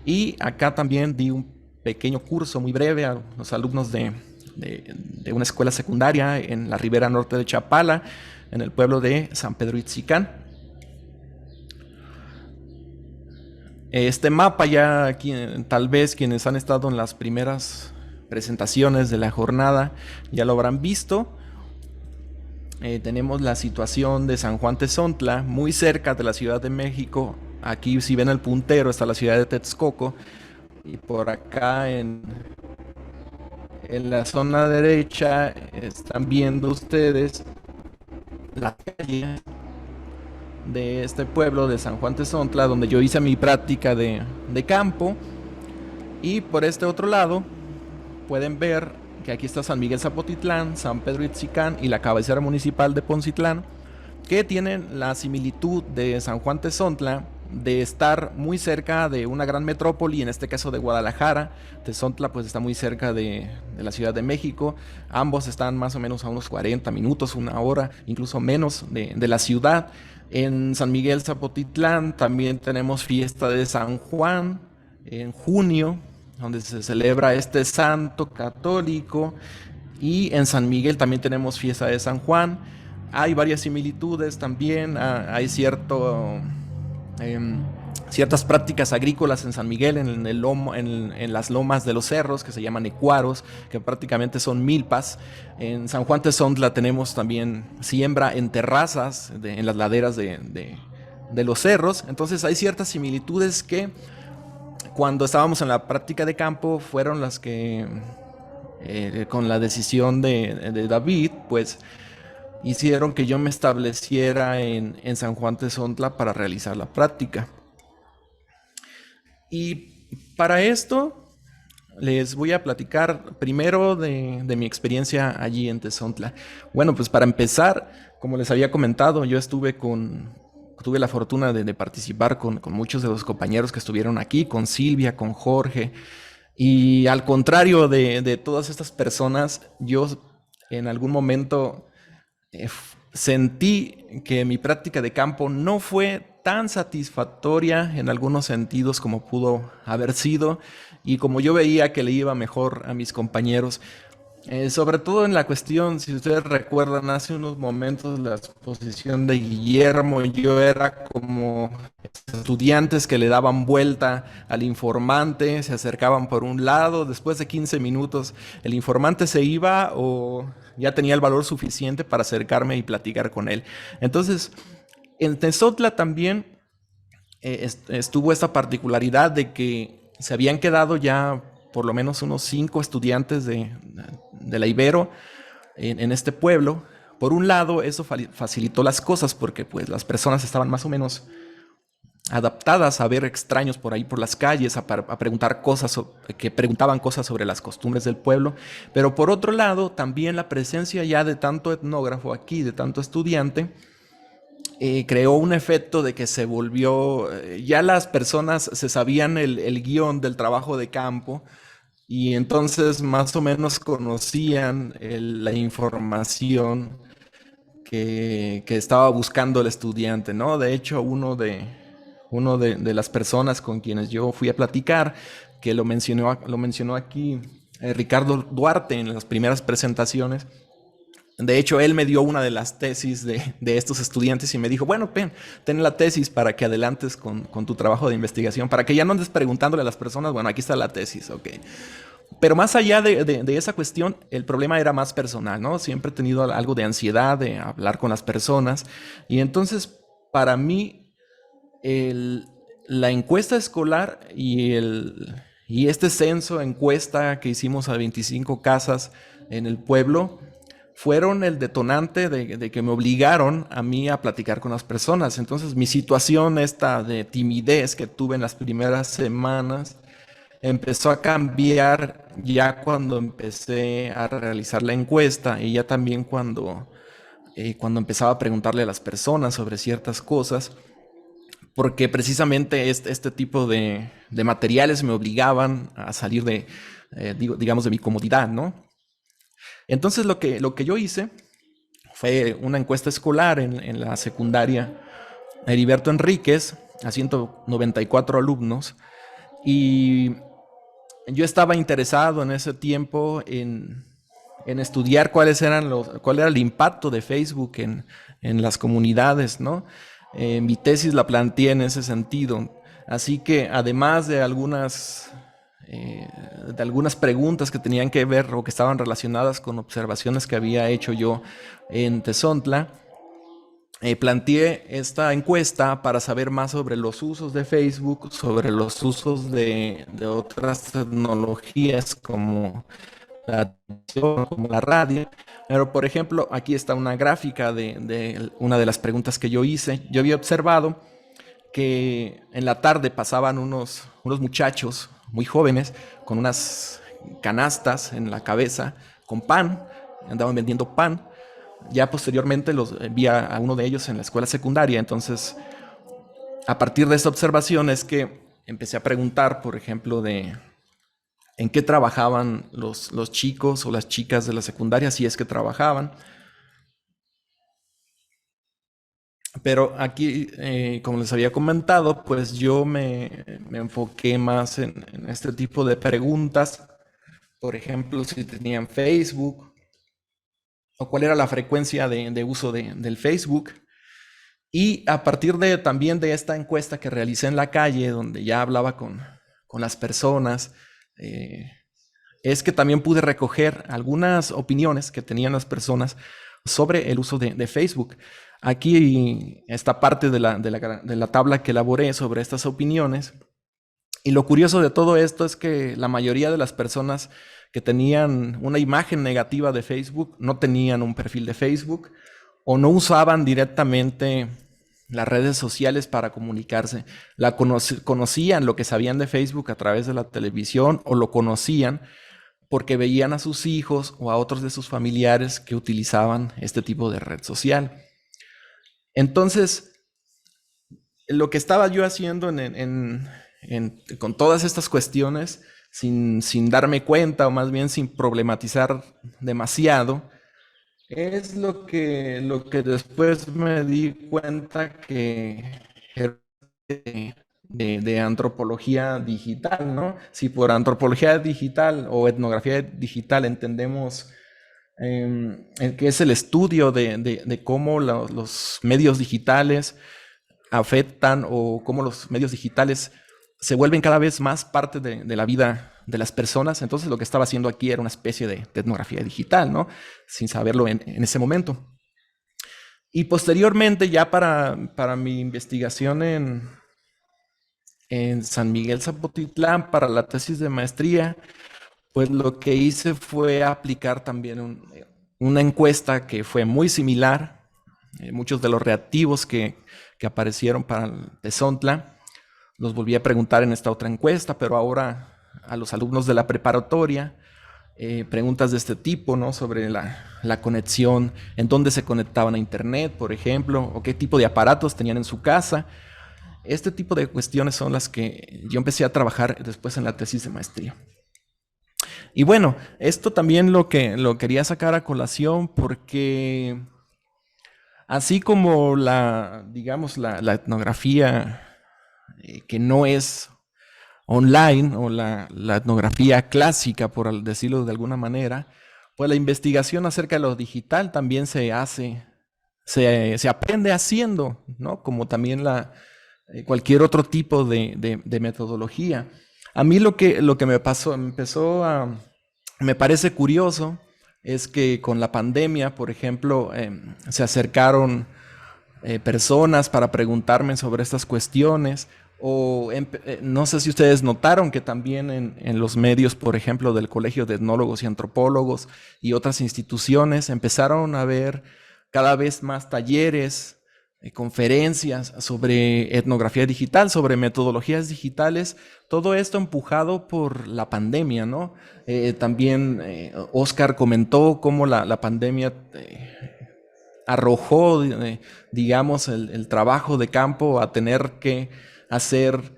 Y acá también di un pequeño curso muy breve a los alumnos de una escuela secundaria en la ribera norte de Chapala, en el pueblo de San Pedro Itzicán. Este mapa ya aquí, tal vez quienes han estado en las primeras presentaciones de la jornada ya lo habrán visto. Tenemos la situación de San Juan Tezontla, muy cerca de la Ciudad de México. Aquí, si ven el puntero, está la ciudad de Texcoco. Y por acá en la zona derecha están viendo ustedes la calle de este pueblo de San Juan Tezontla, donde yo hice mi práctica de campo. Y por este otro lado pueden ver que aquí está San Miguel Zapotitlán, San Pedro Itzicán y la cabecera municipal de Poncitlán, que tienen la similitud de San Juan Tezontla de estar muy cerca de una gran metrópoli, en este caso de Guadalajara. Tezontla pues está muy cerca de la Ciudad de México. Ambos están más o menos a unos 40 minutos, una hora, incluso menos de la ciudad. En San Miguel Zapotitlán también tenemos fiesta de San Juan en junio, donde se celebra este santo católico. Y en San Miguel también tenemos fiesta de San Juan. Hay varias similitudes también, hay ciertas prácticas agrícolas en San Miguel, en las lomas de los cerros, que se llaman ecuaros, que prácticamente son milpas. En San Juan Tezontla tenemos también siembra en terrazas, en las laderas de los cerros. Entonces hay ciertas similitudes que cuando estábamos en la práctica de campo fueron las que, con la decisión de David, pues hicieron que yo me estableciera en San Juan Tezontla para realizar la práctica. Y para esto les voy a platicar primero de mi experiencia allí en Tezontla. Bueno, pues para empezar, como les había comentado, yo tuve la fortuna de participar con muchos de los compañeros que estuvieron aquí, con Silvia, con Jorge. Y al contrario de todas estas personas, yo en algún momento sentí que mi práctica de campo no fue tan satisfactoria en algunos sentidos como pudo haber sido, y como yo veía que le iba mejor a mis compañeros, sobre todo en la cuestión, si ustedes recuerdan hace unos momentos la exposición de Guillermo, yo era como estudiantes que le daban vuelta al informante, se acercaban por un lado, después de 15 minutos el informante se iba o ya tenía el valor suficiente para acercarme y platicar con él. Entonces, en Tezontla también estuvo esta particularidad de que se habían quedado ya por lo menos unos 5 estudiantes de la Ibero en este pueblo. Por un lado, eso facilitó las cosas porque pues las personas estaban más o menos adaptadas a ver extraños por ahí por las calles, a preguntar cosas, que preguntaban cosas sobre las costumbres del pueblo. Pero por otro lado, también la presencia ya de tanto etnógrafo aquí, de tanto estudiante, creó un efecto de que se volvió, ya las personas se sabían el guión del trabajo de campo y entonces más o menos conocían la información que estaba buscando el estudiante, ¿no? De hecho, uno de las personas con quienes yo fui a platicar, que lo mencionó aquí Ricardo Duarte en las primeras presentaciones. De hecho, él me dio una de las tesis de estos estudiantes y me dijo, bueno, ten la tesis para que adelantes con tu trabajo de investigación, para que ya no andes preguntándole a las personas, bueno, aquí está la tesis, ok. Pero más allá de esa cuestión, el problema era más personal, ¿no? Siempre he tenido algo de ansiedad de hablar con las personas. Y entonces, para mí, la encuesta escolar y este censo, encuesta que hicimos a 25 casas en el pueblo, fueron el detonante de que me obligaron a mí a platicar con las personas. Entonces, mi situación esta de timidez que tuve en las primeras semanas empezó a cambiar ya cuando empecé a realizar la encuesta y ya también cuando empezaba a preguntarle a las personas sobre ciertas cosas, porque precisamente este tipo de materiales me obligaban a salir digamos, de mi comodidad, ¿no? Entonces lo que yo hice fue una encuesta escolar en la secundaria Heriberto Enríquez a 194 alumnos y yo estaba interesado en ese tiempo en estudiar cuál era el impacto de Facebook en las comunidades, ¿no? Mi tesis la planteé en ese sentido. Así que además de algunas preguntas que tenían que ver o que estaban relacionadas con observaciones que había hecho yo en Tezontla, planteé esta encuesta para saber más sobre los usos de Facebook, sobre los usos de otras tecnologías como la televisión, como la radio. Pero, por ejemplo, aquí está una gráfica de una de las preguntas que yo hice. Yo había observado que en la tarde pasaban unos muchachos muy jóvenes con unas canastas en la cabeza con pan, andaban vendiendo pan. Ya posteriormente los vi a uno de ellos en la escuela secundaria, entonces a partir de esta observación es que empecé a preguntar, por ejemplo, de en qué trabajaban los chicos o las chicas de la secundaria, si es que trabajaban. Pero aquí, como les había comentado, pues yo me enfoqué más en este tipo de preguntas. Por ejemplo, si tenían Facebook o cuál era la frecuencia de uso del Facebook. Y a partir también de esta encuesta que realicé en la calle, donde ya hablaba con las personas, es que también pude recoger algunas opiniones que tenían las personas sobre el uso de Facebook. Aquí esta parte de la tabla que elaboré sobre estas opiniones. Y lo curioso de todo esto es que la mayoría de las personas que tenían una imagen negativa de Facebook no tenían un perfil de Facebook o no usaban directamente las redes sociales para comunicarse. Conocían lo que sabían de Facebook a través de la televisión o lo conocían porque veían a sus hijos o a otros de sus familiares que utilizaban este tipo de red social. Entonces, lo que estaba yo haciendo con todas estas cuestiones, sin darme cuenta o más bien sin problematizar demasiado, es lo que después me di cuenta que era de antropología digital, ¿no? Si por antropología digital o etnografía digital entendemos que es el estudio de cómo los medios digitales afectan o cómo los medios digitales se vuelven cada vez más parte de la vida de las personas. Entonces lo que estaba haciendo aquí era una especie de etnografía digital, ¿no? Sin saberlo en ese momento. Y posteriormente ya para mi investigación en San Miguel Zapotitlán, para la tesis de maestría, pues lo que hice fue aplicar también una encuesta que fue muy similar. Muchos de los reactivos que aparecieron para el Tezontla los volví a preguntar en esta otra encuesta, pero ahora a los alumnos de la preparatoria. preguntas de este tipo, ¿no? Sobre la conexión, en dónde se conectaban a internet, por ejemplo, o qué tipo de aparatos tenían en su casa. Este tipo de cuestiones son las que yo empecé a trabajar después en la tesis de maestría. Y bueno, esto también lo quería sacar a colación porque así como digamos, la etnografía que no es online o la etnografía clásica, por decirlo de alguna manera, pues la investigación acerca de lo digital también se hace, se aprende haciendo, ¿no? Como también cualquier otro tipo de metodología. A mí lo que me parece curioso es que con la pandemia, por ejemplo, se acercaron personas para preguntarme sobre estas cuestiones, o no sé si ustedes notaron que también en los medios, por ejemplo, del Colegio de Etnólogos y Antropólogos y otras instituciones, empezaron a haber cada vez más talleres, conferencias sobre etnografía digital, sobre metodologías digitales, todo esto empujado por la pandemia, ¿no? También Oscar comentó cómo la pandemia arrojó, digamos, el trabajo de campo a tener que hacer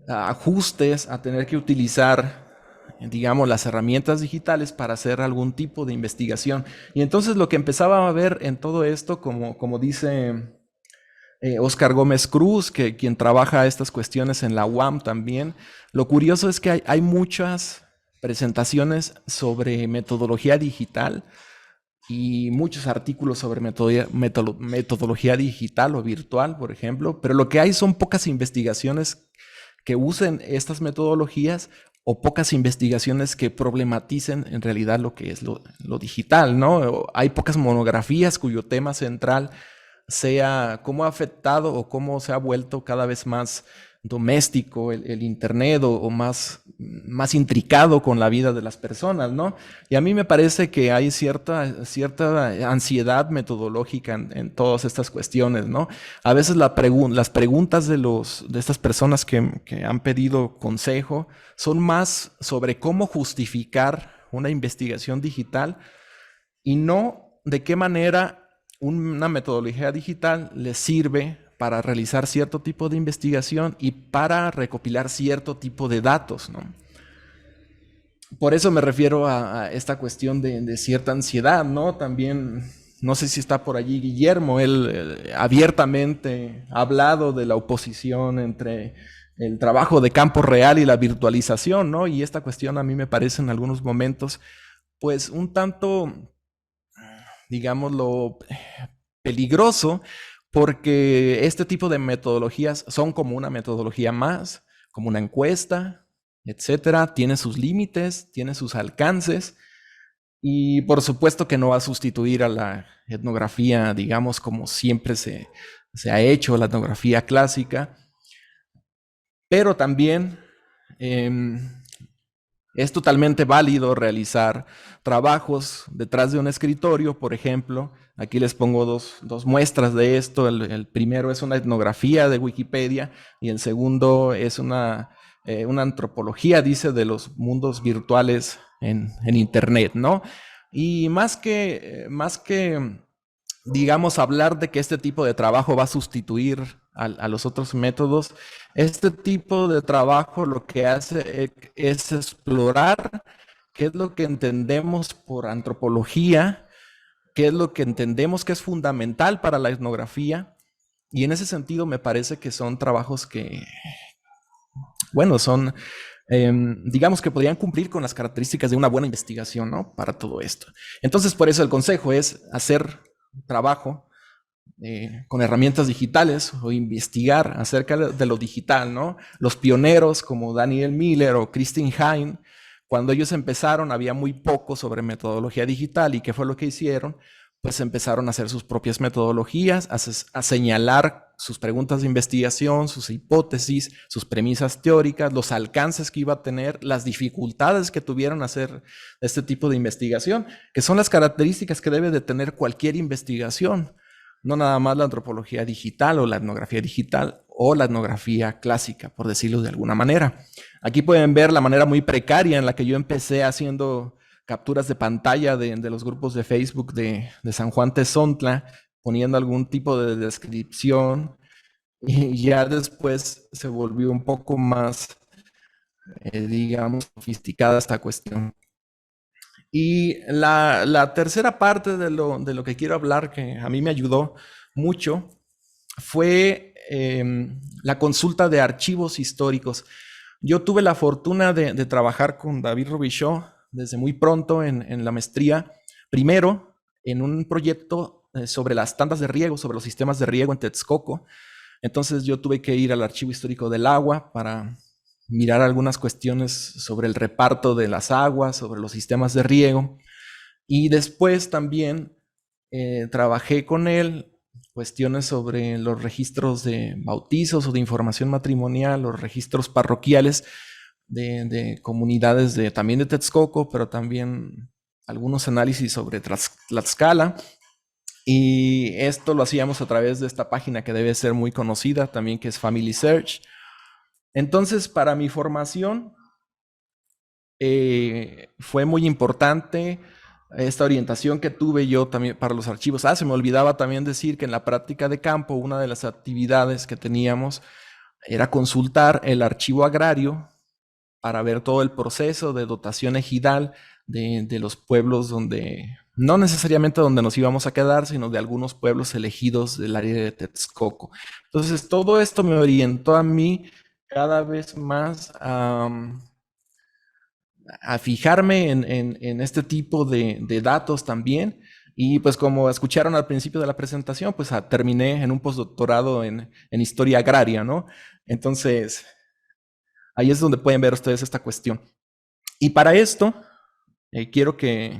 ajustes, a tener que utilizar, digamos, las herramientas digitales para hacer algún tipo de investigación. Y entonces lo que empezaba a ver en todo esto, como dice Oscar Gómez Cruz, quien trabaja estas cuestiones en la UAM también, lo curioso es que hay muchas presentaciones sobre metodología digital y muchos artículos sobre metodología digital o virtual, por ejemplo, pero lo que hay son pocas investigaciones que usen estas metodologías o pocas investigaciones que problematicen en realidad lo que es lo digital, ¿no? Hay pocas monografías cuyo tema central sea cómo ha afectado o cómo se ha vuelto cada vez más doméstico el Internet o más intricado con la vida de las personas, ¿no? Y a mí me parece que hay cierta ansiedad metodológica en todas estas cuestiones, ¿no? A veces las preguntas de estas personas que han pedido consejo son más sobre cómo justificar una investigación digital y no de qué manera una metodología digital les sirve para realizar cierto tipo de investigación y para recopilar cierto tipo de datos, ¿no? Por eso me refiero a esta cuestión de cierta ansiedad, ¿no? También, no sé si está por allí Guillermo, él abiertamente ha hablado de la oposición entre el trabajo de campo real y la virtualización, ¿no? Y esta cuestión a mí me parece en algunos momentos, pues, un tanto, digámoslo, peligroso, porque este tipo de metodologías son como una metodología más, como una encuesta, etcétera. Tiene sus límites, tiene sus alcances, y por supuesto que no va a sustituir a la etnografía, digamos, como siempre se ha hecho, la etnografía clásica, pero también es totalmente válido realizar trabajos detrás de un escritorio, por ejemplo. Aquí les pongo dos muestras de esto. El primero es una etnografía de Wikipedia y el segundo es una antropología, dice, de los mundos virtuales en Internet, ¿no? Y más que, digamos, hablar de que este tipo de trabajo va a sustituir a los otros métodos, este tipo de trabajo lo que hace es explorar qué es lo que entendemos por antropología, qué es lo que entendemos que es fundamental para la etnografía, y en ese sentido me parece que son trabajos que, bueno, son, digamos que podrían cumplir con las características de una buena investigación, ¿no? Para todo esto. Entonces, por eso el consejo es hacer trabajo con herramientas digitales o investigar acerca de lo digital, ¿no? Los pioneros como Daniel Miller o Christine Hein, cuando ellos empezaron había muy poco sobre metodología digital, y ¿qué fue lo que hicieron? Pues empezaron a hacer sus propias metodologías, a señalar sus preguntas de investigación, sus hipótesis, sus premisas teóricas, los alcances que iba a tener, las dificultades que tuvieron hacer este tipo de investigación, que son las características que debe de tener cualquier investigación. No nada más la antropología digital o la etnografía digital o la etnografía clásica, por decirlo de alguna manera. Aquí pueden ver la manera muy precaria en la que yo empecé haciendo capturas de pantalla de los grupos de Facebook de San Juan Tezontla, poniendo algún tipo de descripción, y ya después se volvió un poco más, digamos, sofisticada esta cuestión. Y la tercera parte de lo que quiero hablar, que a mí me ayudó mucho, fue la consulta de archivos históricos. Yo tuve la fortuna de trabajar con David Robichaud desde muy pronto en la maestría. Primero, en un proyecto sobre las tandas de riego, sobre los sistemas de riego en Texcoco. Entonces yo tuve que ir al Archivo Histórico del Agua para mirar algunas cuestiones sobre el reparto de las aguas, sobre los sistemas de riego. Y después también trabajé con él cuestiones sobre los registros de bautizos o de información matrimonial, los registros parroquiales de comunidades también de Texcoco, pero también algunos análisis sobre Tlaxcala. Y esto lo hacíamos a través de esta página que debe ser muy conocida también, que es Family Search. Entonces, para mi formación fue muy importante esta orientación que tuve yo también para los archivos. Se me olvidaba también decir que en la práctica de campo, una de las actividades que teníamos era consultar el archivo agrario para ver todo el proceso de dotación ejidal de los pueblos donde, no necesariamente donde nos íbamos a quedar, sino de algunos pueblos elegidos del área de Texcoco. Entonces, todo esto me orientó a mí cada vez más a fijarme en este tipo de datos también. Y pues como escucharon al principio de la presentación, pues terminé en un postdoctorado en historia agraria, ¿no? Entonces, ahí es donde pueden ver ustedes esta cuestión. Y para esto, quiero que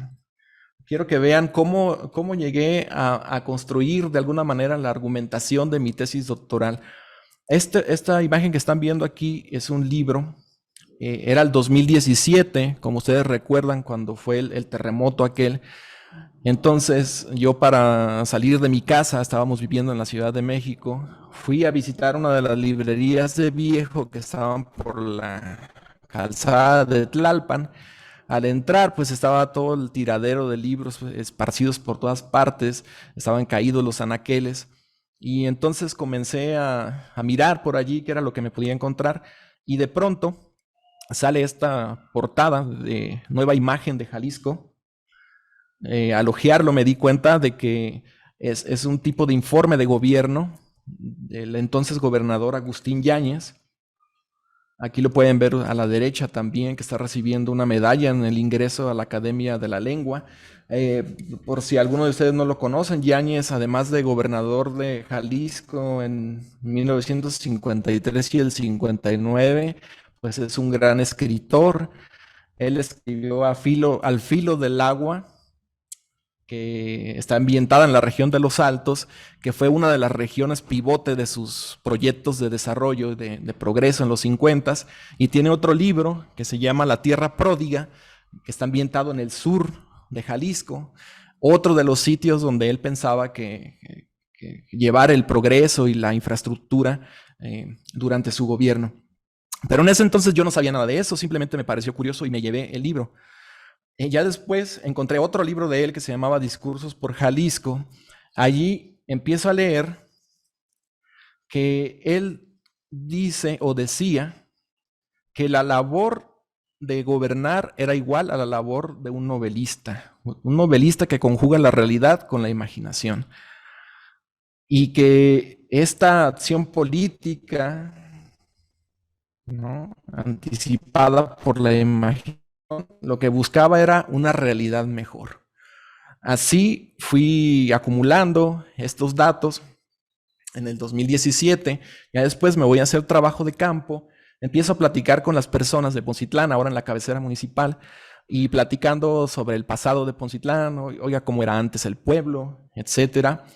vean cómo llegué a construir de alguna manera la argumentación de mi tesis doctoral. Esta imagen que están viendo aquí es un libro. Era el 2017, como ustedes recuerdan, cuando fue el terremoto aquel. Entonces, yo para salir de mi casa, estábamos viviendo en la Ciudad de México, fui a visitar una de las librerías de viejo que estaban por la calzada de Tlalpan. Al entrar, pues estaba todo el tiradero de libros esparcidos por todas partes, estaban caídos los anaqueles. Y entonces comencé a mirar por allí qué era lo que me podía encontrar. Y de pronto sale esta portada de Nueva Imagen de Jalisco. Al hojearlo me di cuenta de que es un tipo de informe de gobierno del entonces gobernador Agustín Yáñez. Aquí lo pueden ver a la derecha también, que está recibiendo una medalla en el ingreso a la Academia de la Lengua. Por si alguno de ustedes no lo conocen, Yáñez, además de gobernador de Jalisco en 1953 y el 59, pues es un gran escritor. Él escribió Al filo del agua, que está ambientada en la región de los Altos, que fue una de las regiones pivote de sus proyectos de desarrollo, de progreso en los 50s, y tiene otro libro que se llama La Tierra Pródiga, que está ambientado en el sur de Jalisco, otro de los sitios donde él pensaba que llevar el progreso y la infraestructura durante su gobierno. Pero en ese entonces yo no sabía nada de eso, simplemente me pareció curioso y me llevé el libro. Ya después encontré otro libro de él que se llamaba Discursos por Jalisco. Allí empiezo a leer que él dice o decía que la labor de gobernar era igual a la labor de un novelista que conjuga la realidad con la imaginación. Y que esta acción política, ¿no?, anticipada por la imaginación, lo que buscaba era una realidad mejor. Así fui acumulando estos datos en el 2017. Ya después me voy a hacer trabajo de campo. Empiezo a platicar con las personas de Poncitlán, ahora en la cabecera municipal, y platicando sobre el pasado de Poncitlán, oiga, cómo era antes el pueblo, etcétera.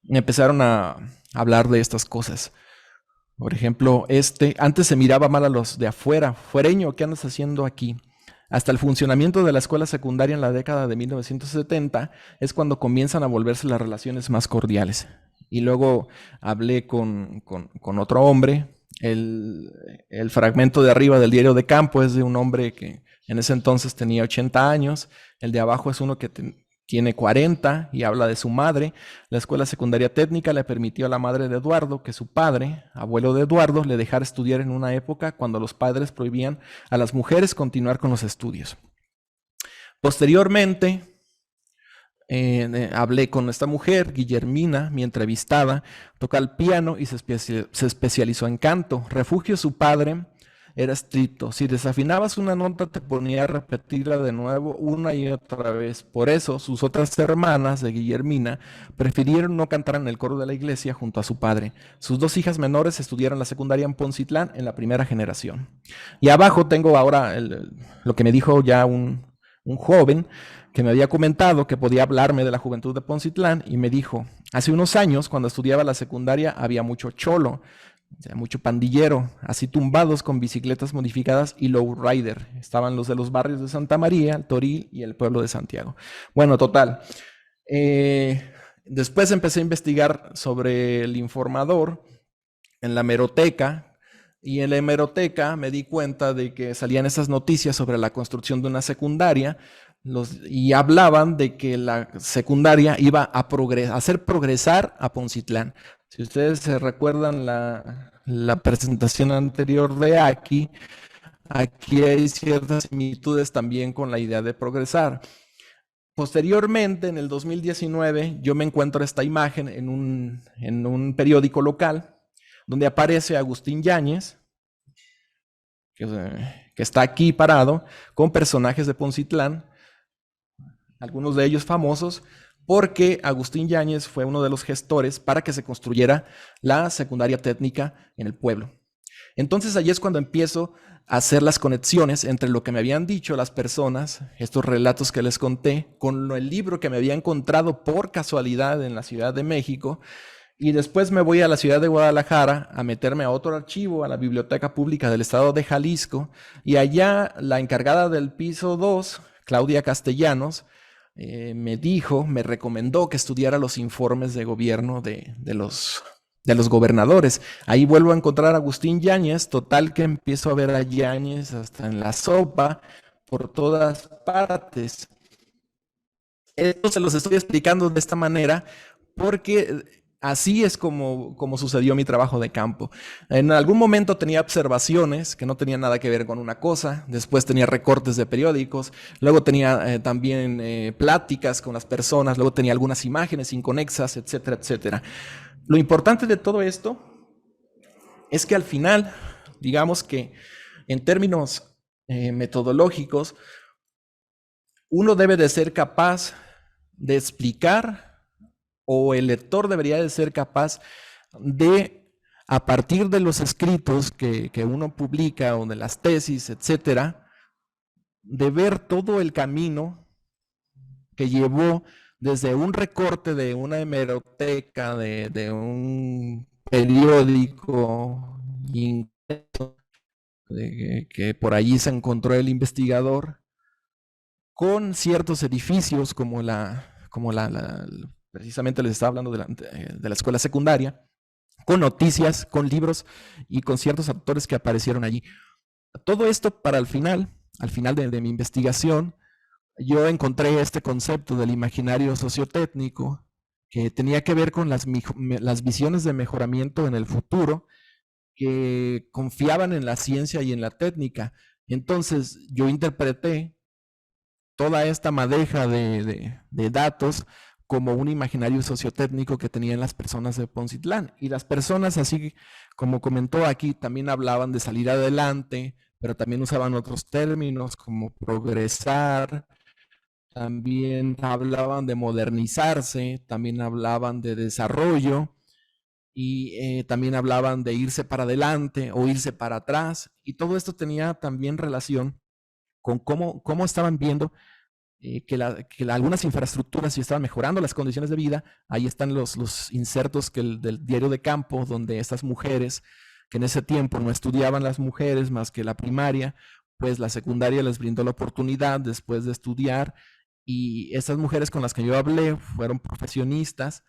Me empezaron a hablar de estas cosas. Por ejemplo, antes se miraba mal a los de afuera. Fuereño, ¿qué andas haciendo aquí? Hasta el funcionamiento de la escuela secundaria en la década de 1970 es cuando comienzan a volverse las relaciones más cordiales. Y luego hablé con otro hombre. El fragmento de arriba del diario de campo es de un hombre que En ese entonces tenía 80 años. El de abajo es uno que tiene 40 y habla de su madre. La escuela secundaria técnica le permitió a la madre de Eduardo que su padre, abuelo de Eduardo, le dejara estudiar en una época cuando los padres prohibían a las mujeres continuar con los estudios. Posteriormente, hablé con esta mujer, Guillermina, mi entrevistada, toca el piano y se especializó en canto. Refugio, su padre, era estricto. Si desafinabas una nota, te ponía a repetirla de nuevo una y otra vez. Por eso, sus otras hermanas de Guillermina prefirieron no cantar en el coro de la iglesia junto a su padre. Sus 2 hijas menores estudiaron la secundaria en Poncitlán en la primera generación. Y abajo tengo ahora lo que me dijo ya un joven que me había comentado que podía hablarme de la juventud de Poncitlán y me dijo, hace unos años cuando estudiaba la secundaria había mucho cholo, mucho pandillero, así tumbados con bicicletas modificadas y lowrider. Estaban los de los barrios de Santa María, el Toril y el pueblo de Santiago. Bueno, total. Después empecé a investigar sobre el Informador en la hemeroteca. Y en la hemeroteca me di cuenta de que salían esas noticias sobre la construcción de una secundaria y hablaban de que la secundaria iba a hacer progresar a Poncitlán. Si ustedes se recuerdan la presentación anterior de aquí hay ciertas similitudes también con la idea de progresar. Posteriormente, en el 2019, yo me encuentro esta imagen en un periódico local, donde aparece Agustín Yáñez, que está aquí parado, con personajes de Poncitlán, algunos de ellos famosos, porque Agustín Yáñez fue uno de los gestores para que se construyera la secundaria técnica en el pueblo. Entonces allí es cuando empiezo a hacer las conexiones entre lo que me habían dicho las personas, estos relatos que les conté, con el libro que me había encontrado por casualidad en la Ciudad de México. Y después me voy a la ciudad de Guadalajara a meterme a otro archivo, a la Biblioteca Pública del Estado de Jalisco, y allá la encargada del piso 2, Claudia Castellanos, me recomendó que estudiara los informes de gobierno de los gobernadores. Ahí vuelvo a encontrar a Agustín Yáñez, total que empiezo a ver a Yáñez hasta en la sopa, por todas partes. Esto se los estoy explicando de esta manera porque así es como sucedió mi trabajo de campo. En algún momento tenía observaciones que no tenían nada que ver con una cosa, después tenía recortes de periódicos, luego tenía también pláticas con las personas, luego tenía algunas imágenes inconexas, etcétera, etcétera. Lo importante de todo esto es que al final, digamos que en términos metodológicos, uno debe de ser capaz de explicar, o el lector debería de ser capaz de, a partir de los escritos que uno publica o de las tesis, etcétera, de ver todo el camino que llevó desde un recorte de una hemeroteca, de un periódico que por allí se encontró el investigador, con ciertos edificios como precisamente les estaba hablando de la escuela secundaria, con noticias, con libros y con ciertos autores que aparecieron allí. Todo esto para al final de mi investigación, yo encontré este concepto del imaginario sociotécnico que tenía que ver con las visiones de mejoramiento en el futuro que confiaban en la ciencia y en la técnica. Entonces yo interpreté toda esta madeja de datos como un imaginario sociotécnico que tenían las personas de Poncitlán. Y las personas, así como comentó aquí, también hablaban de salir adelante, pero también usaban otros términos como progresar, también hablaban de modernizarse, también hablaban de desarrollo y también hablaban de irse para adelante o irse para atrás. Y todo esto tenía también relación con cómo estaban viendo que algunas infraestructuras sí estaban mejorando las condiciones de vida. Ahí están los insertos del diario de campo, donde estas mujeres, que en ese tiempo no estudiaban las mujeres más que la primaria, pues la secundaria les brindó la oportunidad después de estudiar, y esas mujeres con las que yo hablé fueron profesionistas,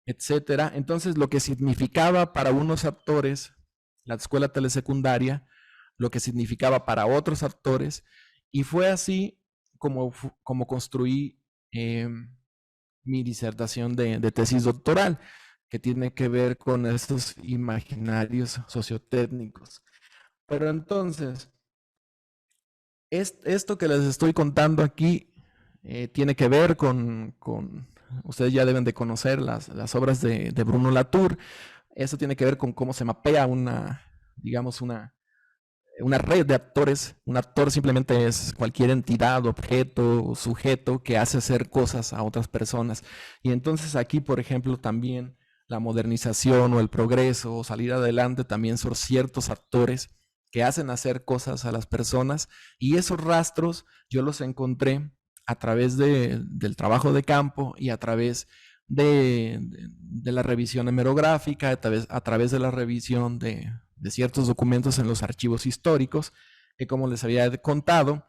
etcétera. Entonces, lo que significaba para unos actores la escuela telesecundaria, lo que significaba para otros actores, Y fue así como construí mi disertación de tesis doctoral, que tiene que ver con estos imaginarios sociotécnicos. Pero entonces, esto que les estoy contando aquí tiene que ver con, ustedes ya deben de conocer las obras de Bruno Latour. Eso tiene que ver con cómo se mapea digamos, una red de actores. Un actor simplemente es cualquier entidad, objeto o sujeto que hace hacer cosas a otras personas. Y entonces aquí, por ejemplo, también la modernización o el progreso o salir adelante también son ciertos actores que hacen hacer cosas a las personas, y esos rastros yo los encontré a través del trabajo de campo y a través de la revisión hemerográfica, a través de la revisión de ciertos documentos en los archivos históricos, que como les había contado,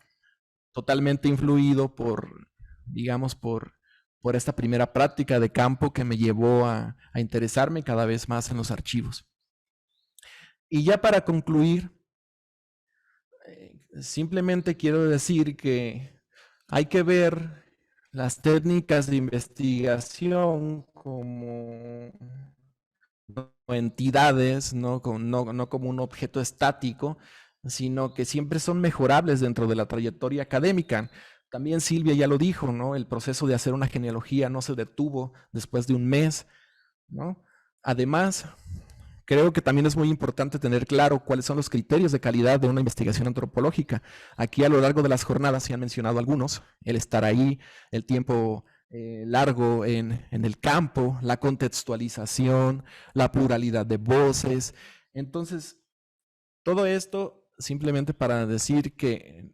totalmente influido digamos, por esta primera práctica de campo que me llevó a interesarme cada vez más en los archivos. Y ya para concluir, simplemente quiero decir que hay que ver las técnicas de investigación como entidades, no como un objeto estático, sino que siempre son mejorables dentro de la trayectoria académica. También Silvia ya lo dijo, ¿no? El proceso de hacer una genealogía no se detuvo después de un mes, ¿no? Además, creo que también es muy importante tener claro cuáles son los criterios de calidad de una investigación antropológica. Aquí a lo largo de las jornadas se han mencionado algunos: el estar ahí, el tiempo largo en el campo, la contextualización, la pluralidad de voces. Entonces, todo esto simplemente para decir que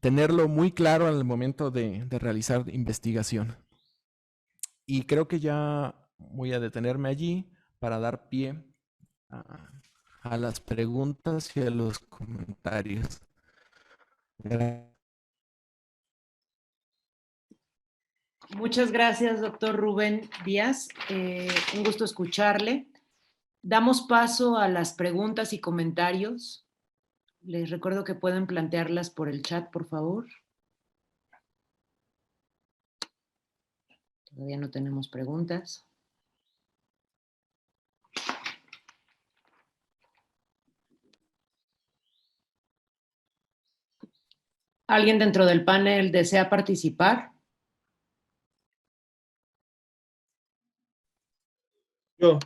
tenerlo muy claro en el momento de realizar investigación. Y creo que ya voy a detenerme allí para dar pie a las preguntas y a los comentarios. Gracias. Muchas gracias, doctor Rubén Díaz. Un gusto escucharle. Damos paso a las preguntas y comentarios. Les recuerdo que pueden plantearlas por el chat, por favor. Todavía no tenemos preguntas. ¿Alguien dentro del panel desea participar? Yo.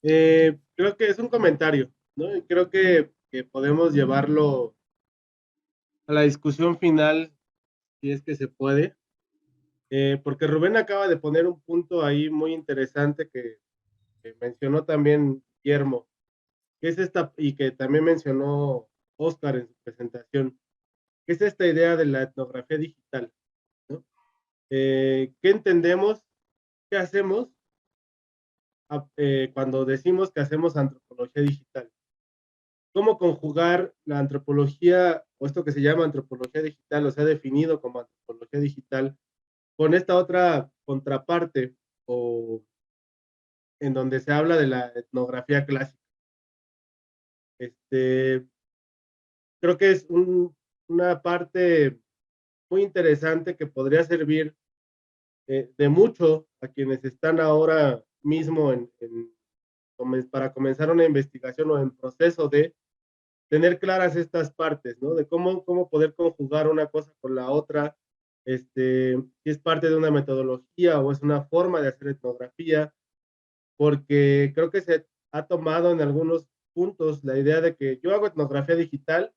Creo que es un comentario, ¿no? Y creo que podemos llevarlo a la discusión final, si es que se puede, porque Rubén acaba de poner un punto ahí muy interesante que mencionó también Guillermo, que es esta, y que también mencionó Oscar en su presentación, que es esta idea de la etnografía digital, ¿no? ¿Qué entendemos? ¿Qué hacemos cuando decimos que hacemos antropología digital? ¿Cómo conjugar la antropología, o esto que se llama antropología digital, o se ha definido como antropología digital, con esta otra contraparte, o en donde se habla de la etnografía clásica? Creo que es una parte muy interesante que podría servir de mucho a quienes están ahora mismo para comenzar una investigación o en proceso de tener claras estas partes, ¿no? De cómo poder conjugar una cosa con la otra, si es parte de una metodología o es una forma de hacer etnografía, porque creo que se ha tomado en algunos puntos la idea de que yo hago etnografía digital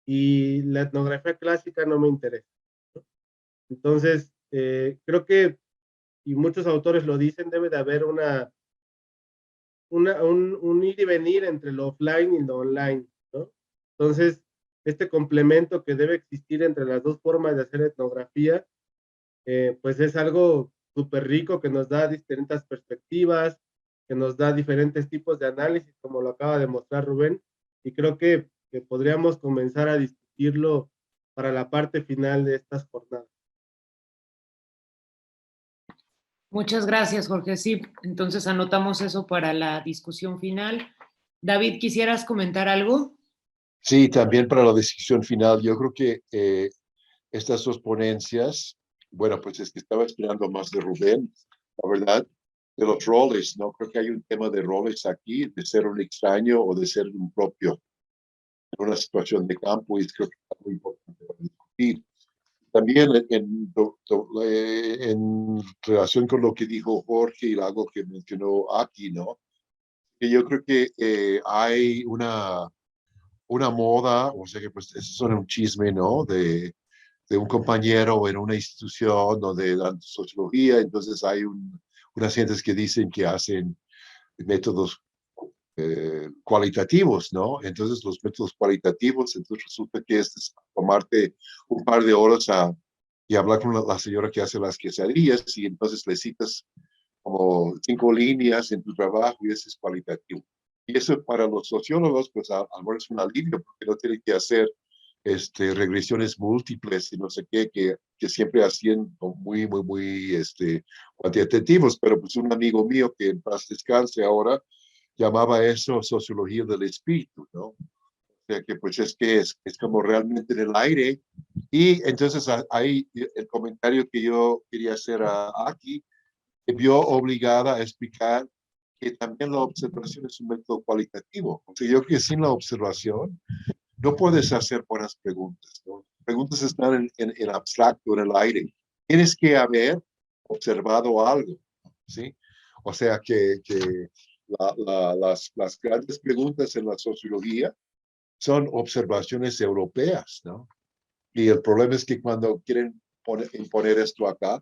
y la etnografía clásica no me interesa, ¿no? Entonces, creo que, y muchos autores lo dicen, debe de haber un ir y venir entre lo offline y lo online, ¿no? Entonces, este complemento que debe existir entre las dos formas de hacer etnografía, pues es algo súper rico que nos da distintas perspectivas, que nos da diferentes tipos de análisis, como lo acaba de mostrar Rubén, y creo que podríamos comenzar a discutirlo para la parte final de estas jornadas. Muchas gracias, Jorge. Sí, entonces anotamos eso para la discusión final. David, ¿quisieras comentar algo? Sí, también para la decisión final, yo creo que estas dos ponencias, bueno, pues es que estaba esperando más de Rubén, la verdad, de los roles, ¿no? Creo que hay un tema de roles aquí, de ser un extraño o de ser un propio en una situación de campo, y creo que es muy importante para discutir. También en relación con lo que dijo Jorge y algo que mencionó aquí, ¿no? Que yo creo que hay una moda, o sea que pues eso suena un chisme, ¿no? De un compañero en una institución donde dan sociología, entonces hay unas gentes que dicen que hacen métodos cualitativos, ¿no? Entonces los métodos cualitativos, entonces resulta que es tomarte un par de horas y hablar con la señora que hace las quesadillas y entonces le citas como 5 líneas en tu trabajo y eso es cualitativo. Y eso para los sociólogos, pues al menos es un alivio porque no tienen que hacer regresiones múltiples y no sé qué, que siempre hacían muy cuantitativos, pero pues un amigo mío que en paz descanse ahora llamaba eso sociología del espíritu, ¿no? O sea que pues es como realmente en el aire. Y entonces ahí el comentario que yo quería hacer aquí, me vio obligada a explicar que también la observación es un método cualitativo. O sea, yo creo que sin la observación no puedes hacer buenas preguntas, ¿no? Preguntas están en abstracto, en el aire. Tienes que haber observado algo, ¿sí? O sea que las grandes preguntas en la sociología son observaciones europeas, ¿no? Y el problema es que cuando quieren imponer esto acá,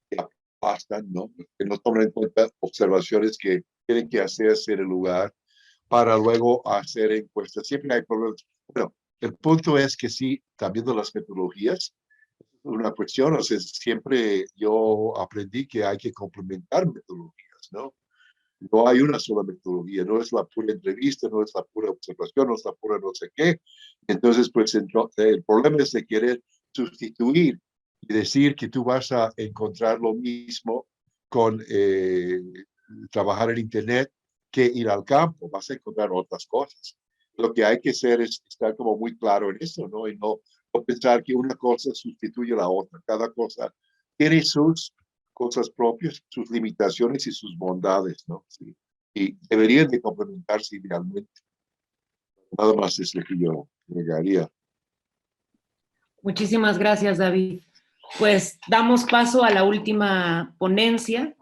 que aplastan, ¿no? Que no toman en cuenta observaciones que tienen que hacerse en el lugar para luego hacer encuestas. Siempre hay problemas. Bueno, el punto es que sí, cambiando las metodologías, una cuestión, o sea, siempre yo aprendí que hay que complementar metodologías, ¿no? No hay una sola metodología, no es la pura entrevista, no es la pura observación, no es la pura no sé qué. Entonces, pues el problema es de querer sustituir y decir que tú vas a encontrar lo mismo con trabajar en Internet que ir al campo, vas a encontrar otras cosas. Lo que hay que hacer es estar como muy claro en eso, ¿no? Y no pensar que una cosa sustituye a la otra. Cada cosa tiene sus cosas propias, sus limitaciones y sus bondades, ¿no? Sí. Y deberían de complementarse idealmente. Nada más es lo que yo agregaría. Muchísimas gracias, David. Pues damos paso a la última ponencia,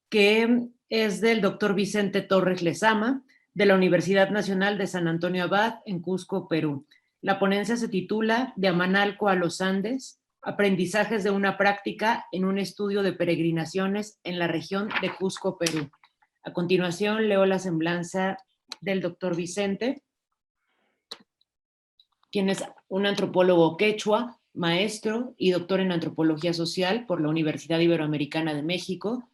que es del doctor Vicente Torres Lezama, de la Universidad Nacional de San Antonio Abad, en Cusco, Perú. La ponencia se titula De Amanalco a los Andes, aprendizajes de una práctica en un estudio de peregrinaciones en la región de Cusco, Perú. A continuación, leo la semblanza del doctor Vicente, quien es un antropólogo quechua, maestro y doctor en antropología social por la Universidad Iberoamericana de México.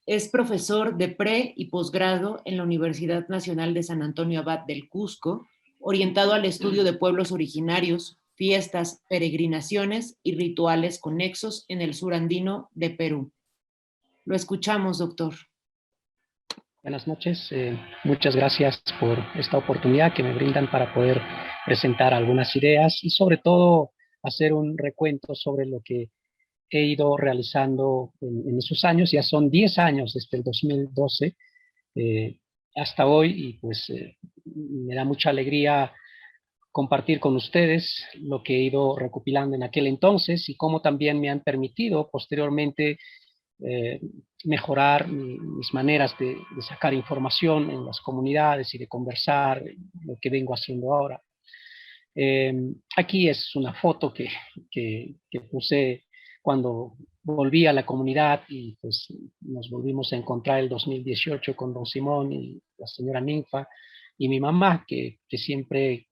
Es profesor de pre y posgrado en la Universidad Nacional de San Antonio Abad del Cusco, orientado al estudio de pueblos originarios, fiestas, peregrinaciones y rituales conexos en el sur andino de Perú. Lo escuchamos, doctor. Buenas noches, muchas gracias por esta oportunidad que me brindan para poder presentar algunas ideas y sobre todo hacer un recuento sobre lo que he ido realizando en esos años. Ya son 10 años desde el 2012 hasta hoy y pues me da mucha alegría compartir con ustedes lo que he ido recopilando en aquel entonces y cómo también me han permitido posteriormente mejorar mis maneras de sacar información en las comunidades y de conversar, lo que vengo haciendo ahora. Aquí es una foto que puse cuando volví a la comunidad y pues nos volvimos a encontrar el 2018 con don Simón y la señora Ninfa y mi mamá, que siempre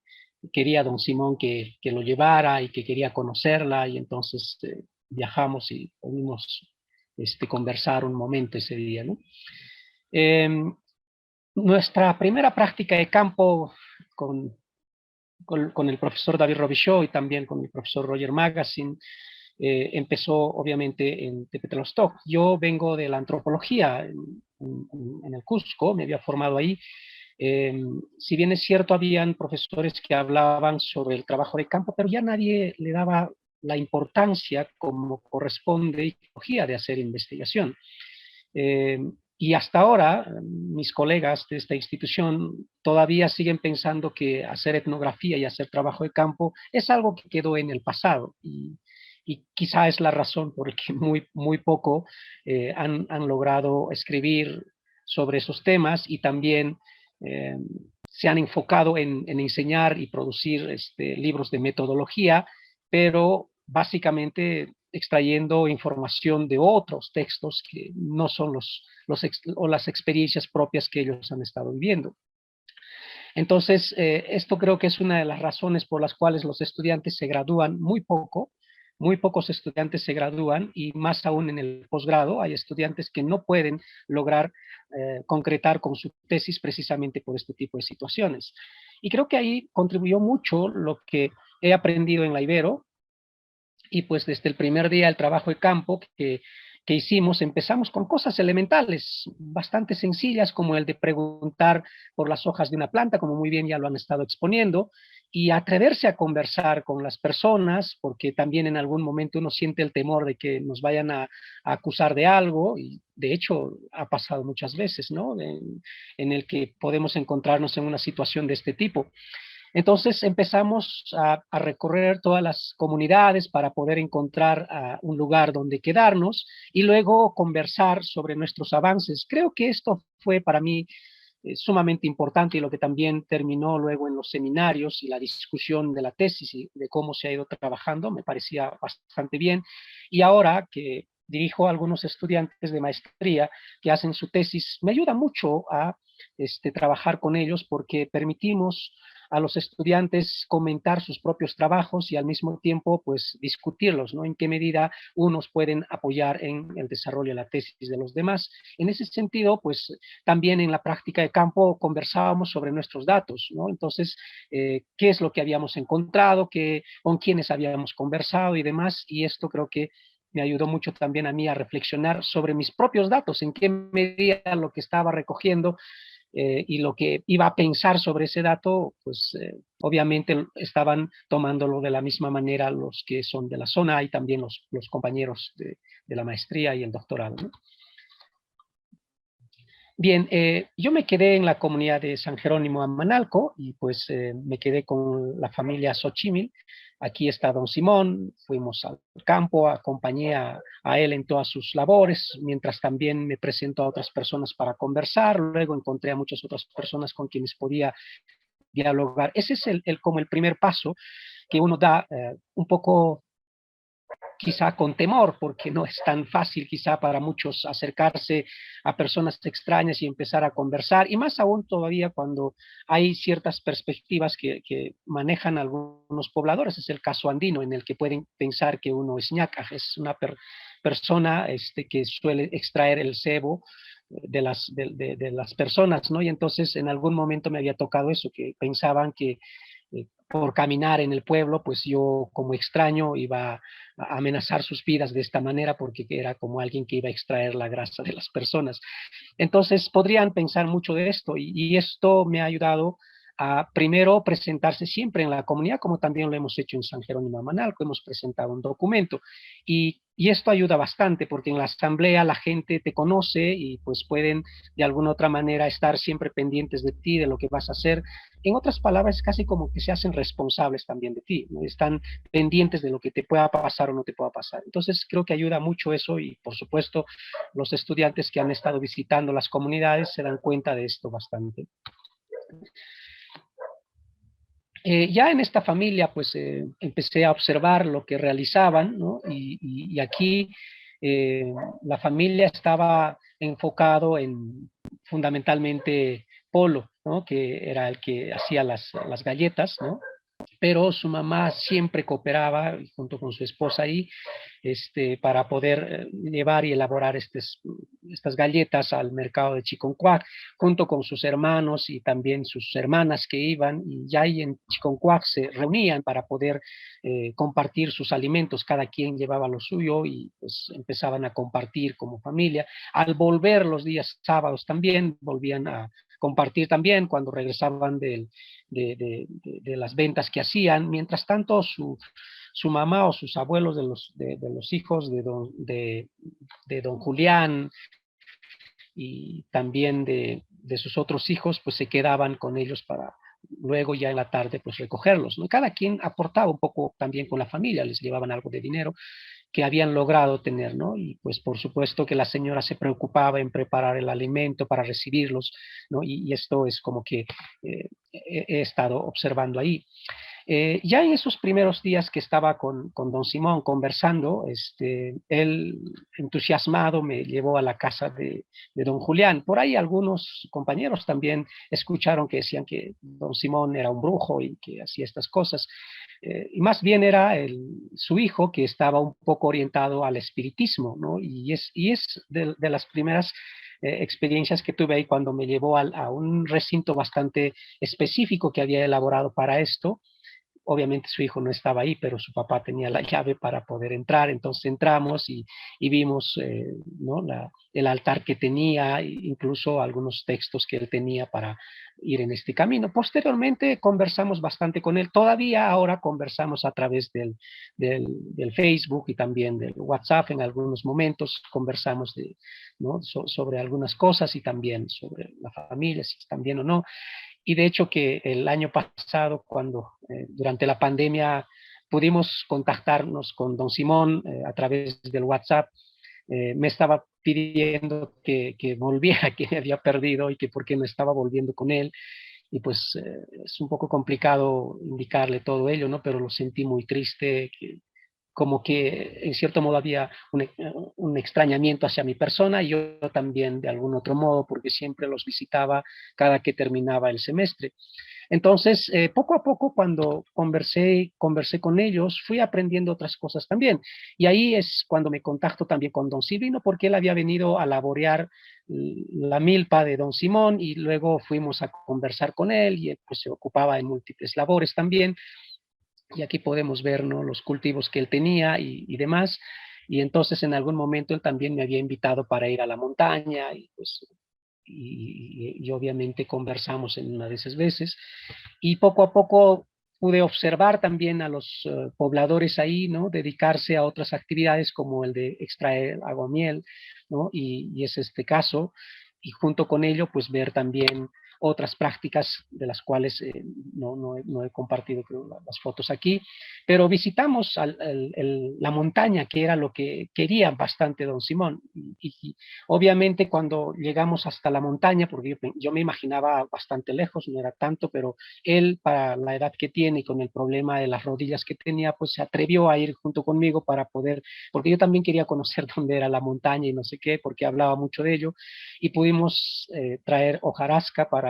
quería a don Simón que lo llevara y que quería conocerla y entonces viajamos y pudimos conversar un momento ese día, ¿no? Nuestra primera práctica de campo con el profesor David Robichaud y también con el profesor Roger Magazine empezó obviamente en Tepetlostok. Yo vengo de la antropología en el Cusco, me había formado ahí Si bien es cierto, habían profesores que hablaban sobre el trabajo de campo, pero ya nadie le daba la importancia como corresponde y cogía de hacer investigación. Y hasta ahora, mis colegas de esta institución todavía siguen pensando que hacer etnografía y hacer trabajo de campo es algo que quedó en el pasado. Y quizá es la razón por la que muy poco han logrado escribir sobre esos temas y también eh, se han enfocado en enseñar y producir libros de metodología, pero básicamente extrayendo información de otros textos que no son o las experiencias propias que ellos han estado viviendo. Entonces, esto creo que es una de las razones por las cuales los estudiantes se gradúan muy pocos estudiantes se gradúan, y más aún en el posgrado hay estudiantes que no pueden lograr concretar con su tesis precisamente por este tipo de situaciones. Y creo que ahí contribuyó mucho lo que he aprendido en la Ibero, y pues desde el primer día del trabajo de campo que hicimos, empezamos con cosas elementales, bastante sencillas, como el de preguntar por las hojas de una planta, como muy bien ya lo han estado exponiendo, y atreverse a conversar con las personas, porque también en algún momento uno siente el temor de que nos vayan a acusar de algo, y de hecho ha pasado muchas veces, ¿no? En el que podemos encontrarnos en una situación de este tipo. Entonces empezamos a recorrer todas las comunidades para poder encontrar un lugar donde quedarnos y luego conversar sobre nuestros avances. Creo que esto fue para mí sumamente importante, y lo que también terminó luego en los seminarios y la discusión de la tesis y de cómo se ha ido trabajando, me parecía bastante bien. Y ahora que dirijo a algunos estudiantes de maestría que hacen su tesis, me ayuda mucho a trabajar con ellos, porque permitimos a los estudiantes comentar sus propios trabajos y al mismo tiempo pues discutirlos, ¿no? En qué medida unos pueden apoyar en el desarrollo de la tesis de los demás. En ese sentido, pues también en la práctica de campo conversábamos sobre nuestros datos, ¿no? Entonces, qué es lo que habíamos encontrado, con quiénes habíamos conversado y demás, y esto creo que me ayudó mucho también a mí a reflexionar sobre mis propios datos, en qué medida lo que estaba recogiendo y lo que iba a pensar sobre ese dato, pues obviamente estaban tomándolo de la misma manera los que son de la zona y también los compañeros de la maestría y el doctorado, ¿no? Bien, yo me quedé en la comunidad de San Jerónimo Amanalco y pues me quedé con la familia Xochimil. Aquí está don Simón, fuimos al campo, acompañé a él en todas sus labores, mientras también me presento a otras personas para conversar. Luego encontré a muchas otras personas con quienes podía dialogar. Ese es como el primer paso que uno da, un poco quizá con temor, porque no es tan fácil quizá para muchos acercarse a personas extrañas y empezar a conversar, y más aún todavía cuando hay ciertas perspectivas que manejan algunos pobladores. Es el caso andino, en el que pueden pensar que uno es ñaca, es una persona que suele extraer el cebo de las personas, ¿no? Y entonces en algún momento me había tocado eso, que pensaban que por caminar en el pueblo, pues yo como extraño iba a amenazar sus vidas de esta manera, porque era como alguien que iba a extraer la grasa de las personas. Entonces podrían pensar mucho de esto, y esto me ha ayudado a primero presentarse siempre en la comunidad, como también lo hemos hecho en San Jerónimo Amanalco, hemos presentado un documento, y esto ayuda bastante, porque en la asamblea la gente te conoce y pues pueden de alguna otra manera estar siempre pendientes de ti, de lo que vas a hacer. En otras palabras, casi como que se hacen responsables también de ti, ¿no? Están pendientes de lo que te pueda pasar o no te pueda pasar. Entonces creo que ayuda mucho eso, y por supuesto los estudiantes que han estado visitando las comunidades se dan cuenta de esto bastante. Ya en esta familia, pues empecé a observar lo que realizaban, ¿no? Y aquí la familia estaba enfocado en fundamentalmente Polo, ¿no? Que era el que hacía las galletas, ¿no? Pero su mamá siempre cooperaba junto con su esposa ahí, para poder llevar y elaborar estas galletas al mercado de Chiconcuac, junto con sus hermanos y también sus hermanas que iban, y ya ahí en Chiconcuac se reunían para poder compartir sus alimentos. Cada quien llevaba lo suyo y pues empezaban a compartir como familia. Al volver los días sábados también volvían a compartir también cuando regresaban de las ventas que hacían. Mientras tanto, su mamá o sus abuelos de los hijos de don Julián y también de sus otros hijos, pues se quedaban con ellos para luego ya en la tarde pues recogerlos, ¿no? Cada quien aportaba un poco también con la familia, les llevaban algo de dinero que habían logrado tener, ¿no? Y pues por supuesto que la señora se preocupaba en preparar el alimento para recibirlos, ¿no? Y esto es como que he estado observando ahí. Ya en esos primeros días que estaba con don Simón conversando, él entusiasmado me llevó a la casa de don Julián. Por ahí algunos compañeros también escucharon que decían que don Simón era un brujo y que hacía estas cosas. Y más bien era su hijo que estaba un poco orientado al espiritismo, ¿no? Y es de las primeras experiencias que tuve ahí cuando me llevó a un recinto bastante específico que había elaborado para esto. Obviamente su hijo no estaba ahí, pero su papá tenía la llave para poder entrar. Entonces entramos y vimos ¿no? el altar que tenía, incluso algunos textos que él tenía para ir en este camino. Posteriormente conversamos bastante con él. Todavía ahora conversamos a través del Facebook y también del WhatsApp. En algunos momentos conversamos ¿no? sobre algunas cosas y también sobre la familia, si están bien o no. Y de hecho que el año pasado, cuando durante la pandemia pudimos contactarnos con don Simón a través del WhatsApp, me estaba pidiendo que volviera, que me había perdido y que por qué no estaba volviendo con él. Y pues es un poco complicado indicarle todo ello, ¿no? Pero lo sentí muy triste, como que en cierto modo había un extrañamiento hacia mi persona y yo también de algún otro modo, porque siempre los visitaba cada que terminaba el semestre. Entonces, poco a poco, cuando conversé con ellos, fui aprendiendo otras cosas también. Y ahí es cuando me contacto también con don Silvino, porque él había venido a laborear la milpa de don Simón y luego fuimos a conversar con él y él pues, se ocupaba en múltiples labores también. Y aquí podemos ver, ¿no? Los cultivos que él tenía y demás. Y entonces en algún momento él también me había invitado para ir a la montaña y pues y obviamente conversamos en una de esas veces y poco a poco pude observar también a los pobladores ahí, ¿no? Dedicarse a otras actividades como el de extraer aguamiel, ¿no? Y es este caso y junto con ello pues ver también otras prácticas de las cuales no he compartido creo, las fotos aquí, pero visitamos la montaña, que era lo que quería bastante don Simón. Y obviamente cuando llegamos hasta la montaña, porque yo me imaginaba bastante lejos, no era tanto, pero él para la edad que tiene y con el problema de las rodillas que tenía, pues se atrevió a ir junto conmigo para poder, porque yo también quería conocer dónde era la montaña y no sé qué, porque hablaba mucho de ello, y pudimos traer hojarasca para,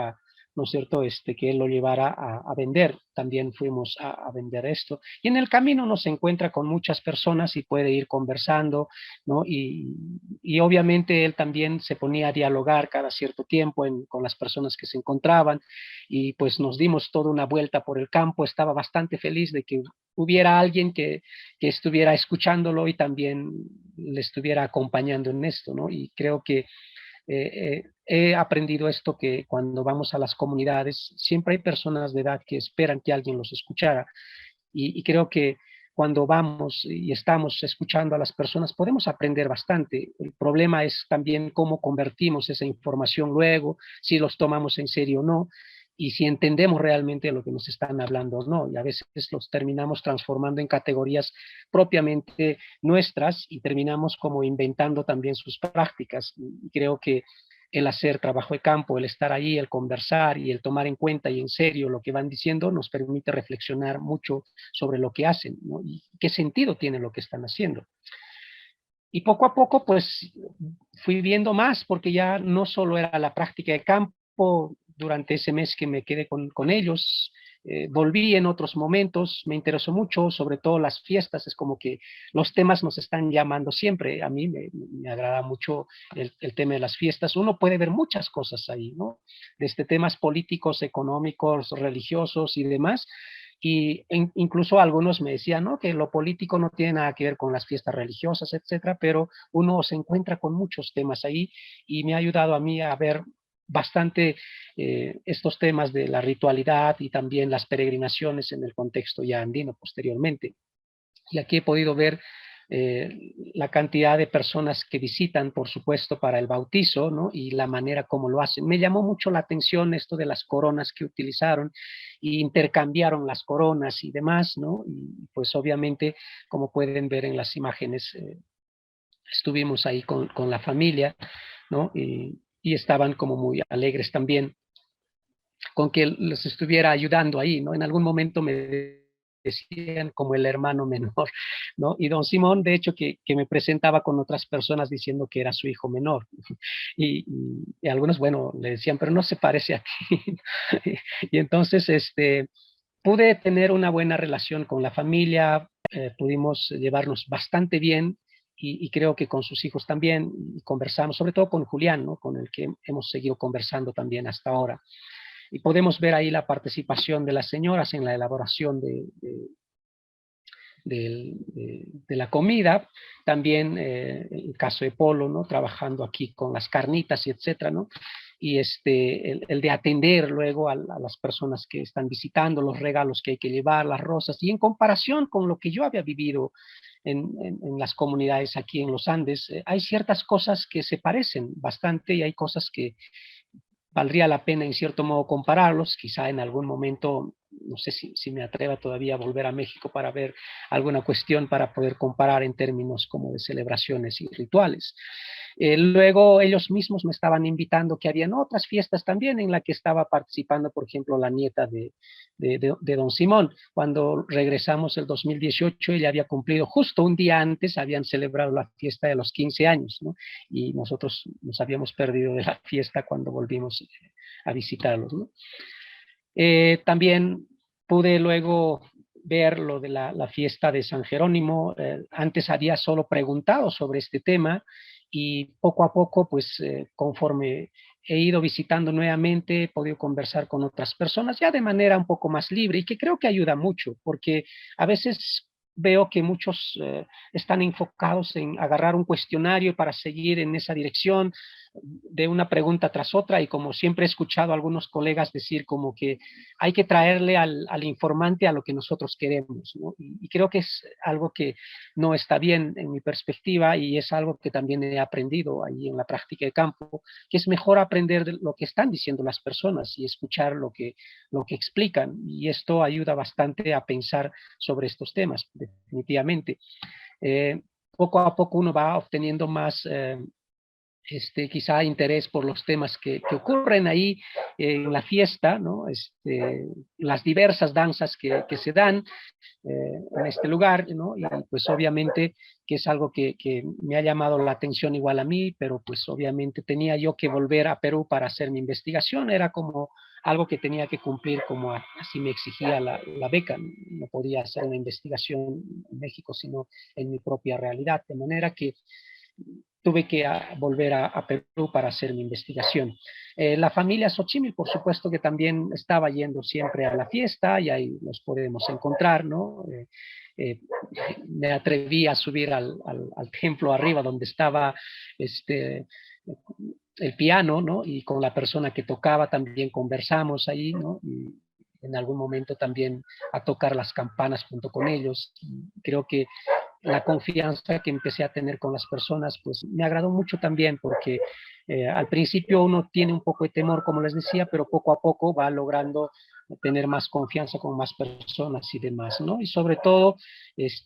¿no es cierto?, que él lo llevara a vender. También fuimos a vender esto. Y en el camino nos encuentra con muchas personas y puede ir conversando, ¿no? Y obviamente él también se ponía a dialogar cada cierto tiempo con las personas que se encontraban y pues nos dimos toda una vuelta por el campo. Estaba bastante feliz de que hubiera alguien que estuviera escuchándolo y también le estuviera acompañando en esto, ¿no? Y creo que he aprendido esto que cuando vamos a las comunidades siempre hay personas de edad que esperan que alguien los escuchara y creo que cuando vamos y estamos escuchando a las personas podemos aprender bastante. El problema es también cómo convertimos esa información luego, si los tomamos en serio o no y si entendemos realmente lo que nos están hablando o no. Y a veces los terminamos transformando en categorías propiamente nuestras y terminamos como inventando también sus prácticas. Y creo que el hacer trabajo de campo, el estar ahí, el conversar y el tomar en cuenta y en serio lo que van diciendo nos permite reflexionar mucho sobre lo que hacen, ¿no? Y qué sentido tiene lo que están haciendo. Y poco a poco, pues, fui viendo más, porque ya no solo era la práctica de campo, durante ese mes que me quedé con ellos, volví en otros momentos, me interesó mucho, sobre todo las fiestas, es como que los temas nos están llamando siempre, a mí me agrada mucho el tema de las fiestas, uno puede ver muchas cosas ahí, ¿no? Desde temas políticos, económicos, religiosos y demás, y incluso algunos me decían, ¿no? Que lo político no tiene nada que ver con las fiestas religiosas, etcétera, pero uno se encuentra con muchos temas ahí y me ha ayudado a mí a ver bastante estos temas de la ritualidad y también las peregrinaciones en el contexto ya andino posteriormente. Y aquí he podido ver la cantidad de personas que visitan, por supuesto, para el bautizo, ¿no? Y la manera como lo hacen. Me llamó mucho la atención esto de las coronas que utilizaron y intercambiaron las coronas y demás, ¿no? Y pues obviamente, como pueden ver en las imágenes, estuvimos ahí con la familia, ¿no? Y estaban como muy alegres también con que les estuviera ayudando ahí, ¿no? En algún momento me decían como el hermano menor, ¿no? Y don Simón, de hecho, que me presentaba con otras personas diciendo que era su hijo menor. Y algunos, bueno, le decían, pero no se parece a ti. Y entonces, pude tener una buena relación con la familia, pudimos llevarnos bastante bien y creo que con sus hijos también, y conversamos, sobre todo con Julián, ¿no? Con el que hemos seguido conversando también hasta ahora. Y podemos ver ahí la participación de las señoras en la elaboración de la comida. También el caso de Polo, ¿no? Trabajando aquí con las carnitas y etcétera, ¿no? Y el de atender luego a las personas que están visitando, los regalos que hay que llevar, las rosas. Y en comparación con lo que yo había vivido en las comunidades aquí en los Andes, hay ciertas cosas que se parecen bastante y hay cosas que valdría la pena en cierto modo compararlos, quizá en algún momento, no sé si me atreva todavía a volver a México para ver alguna cuestión para poder comparar en términos como de celebraciones y rituales. Luego ellos mismos me estaban invitando que habían otras fiestas también en la que estaba participando, por ejemplo, la nieta de don Simón. Cuando regresamos el 2018, ella había cumplido justo un día antes, habían celebrado la fiesta de los 15 años, ¿no? Y nosotros nos habíamos perdido de la fiesta cuando volvimos a visitarlos, ¿no? También pude luego ver lo de la fiesta de San Jerónimo. Antes había solo preguntado sobre este tema y poco a poco, pues conforme he ido visitando nuevamente, he podido conversar con otras personas ya de manera un poco más libre y que creo que ayuda mucho, porque a veces veo que muchos están enfocados en agarrar un cuestionario para seguir en esa dirección de una pregunta tras otra y como siempre he escuchado a algunos colegas decir como que hay que traerle al informante a lo que nosotros queremos, ¿no? Y creo que es algo que no está bien en mi perspectiva y es algo que también he aprendido ahí en la práctica de campo, que es mejor aprender de lo que están diciendo las personas y escuchar lo que explican y esto ayuda bastante a pensar sobre estos temas, definitivamente. Poco a poco uno va obteniendo más quizá interés por los temas que ocurren ahí en la fiesta, ¿no? Las diversas danzas que se dan en este lugar, ¿no? Y pues obviamente que es algo que me ha llamado la atención igual a mí, pero pues obviamente tenía yo que volver a Perú para hacer mi investigación, era como algo que tenía que cumplir como así me exigía la beca, no podía hacer una investigación en México, sino en mi propia realidad, de manera que tuve que volver a Perú para hacer mi investigación. La familia Xochimil, por supuesto que también estaba yendo siempre a la fiesta y ahí nos podemos encontrar, ¿no? Me atreví a subir al templo arriba donde estaba el piano, ¿no? Y con la persona que tocaba también conversamos ahí, ¿no? Y en algún momento también a tocar las campanas junto con ellos. Creo que la confianza que empecé a tener con las personas, pues me agradó mucho también porque al principio uno tiene un poco de temor, como les decía, pero poco a poco va logrando tener más confianza con más personas y demás, ¿no? Y sobre todo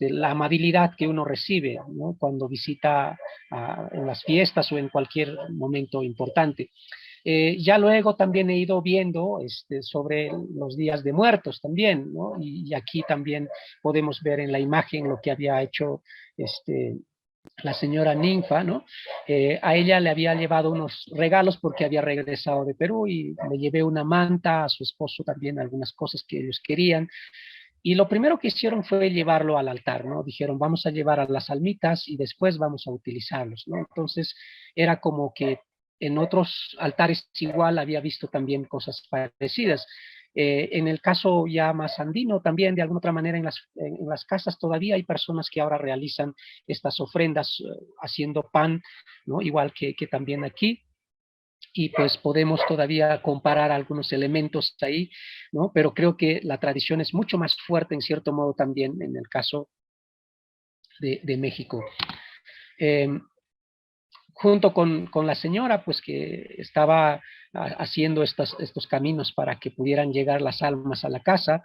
la amabilidad que uno recibe, ¿no? Cuando visita en las fiestas o en cualquier momento importante. Ya luego también he ido viendo sobre los días de muertos también, ¿no? Y aquí también podemos ver en la imagen lo que había hecho la señora Ninfa, ¿no? A ella le había llevado unos regalos porque había regresado de Perú y le llevé una manta, a su esposo también algunas cosas que ellos querían. Y lo primero que hicieron fue llevarlo al altar, ¿no? Dijeron, vamos a llevar a las almitas y después vamos a utilizarlos, ¿no? Entonces era como que en otros altares igual había visto también cosas parecidas. En el caso ya más andino, también de alguna otra manera en las casas todavía hay personas que ahora realizan estas ofrendas haciendo pan, ¿no? Igual que también aquí. y pues podemos todavía comparar algunos elementos ahí, ¿no? Pero creo que la tradición es mucho más fuerte en cierto modo también en el caso de México. Eh, Junto con la señora, pues que estaba haciendo estos caminos para que pudieran llegar las almas a la casa,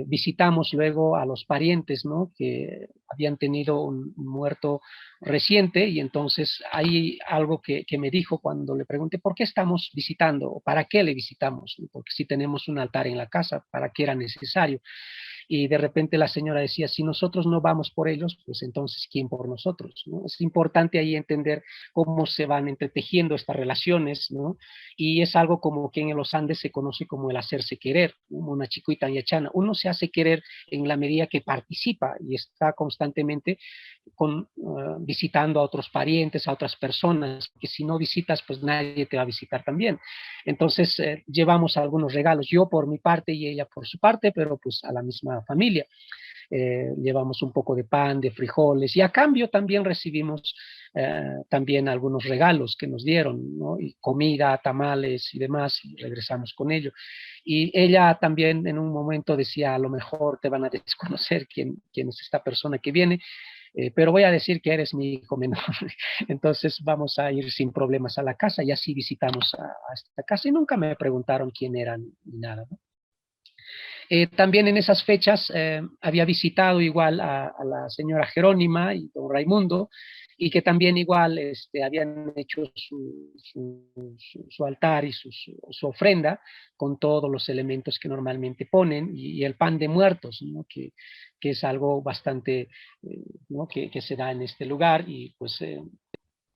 visitamos luego a los parientes, ¿no? Que habían tenido un muerto reciente, y entonces hay algo que me dijo cuando le pregunté por qué estamos visitando o para qué le visitamos, porque si tenemos un altar en la casa, ¿para qué era necesario? Y de repente la señora decía, si nosotros no vamos por ellos, pues entonces, ¿quién por nosotros? ¿No? Es importante ahí entender cómo se van entretejiendo estas relaciones, ¿no? Y es algo como que en los Andes se conoce como el hacerse querer, ¿no? Una chiquita yachana. Uno se hace querer en la medida que participa y está constantemente visitando a otros parientes, a otras personas, que si no visitas, pues nadie te va a visitar también. Entonces, llevamos algunos regalos, yo por mi parte y ella por su parte, pero pues a la misma familia. Llevamos un poco de pan, de frijoles, y a cambio también recibimos también algunos regalos que nos dieron, ¿no? Y comida, tamales y demás, y regresamos con ello. Y ella también en un momento decía, a lo mejor te van a desconocer quién es esta persona que viene, pero voy a decir que eres mi hijo menor, entonces vamos a ir sin problemas a la casa, y así visitamos a esta casa, y nunca me preguntaron quién eran ni nada, ¿no? También en esas fechas había visitado igual a la señora Jerónima y don Raimundo, y que también igual habían hecho su altar y su ofrenda con todos los elementos que normalmente ponen, y el pan de muertos, ¿no? Que es algo bastante, ¿no? que se da en este lugar, y pues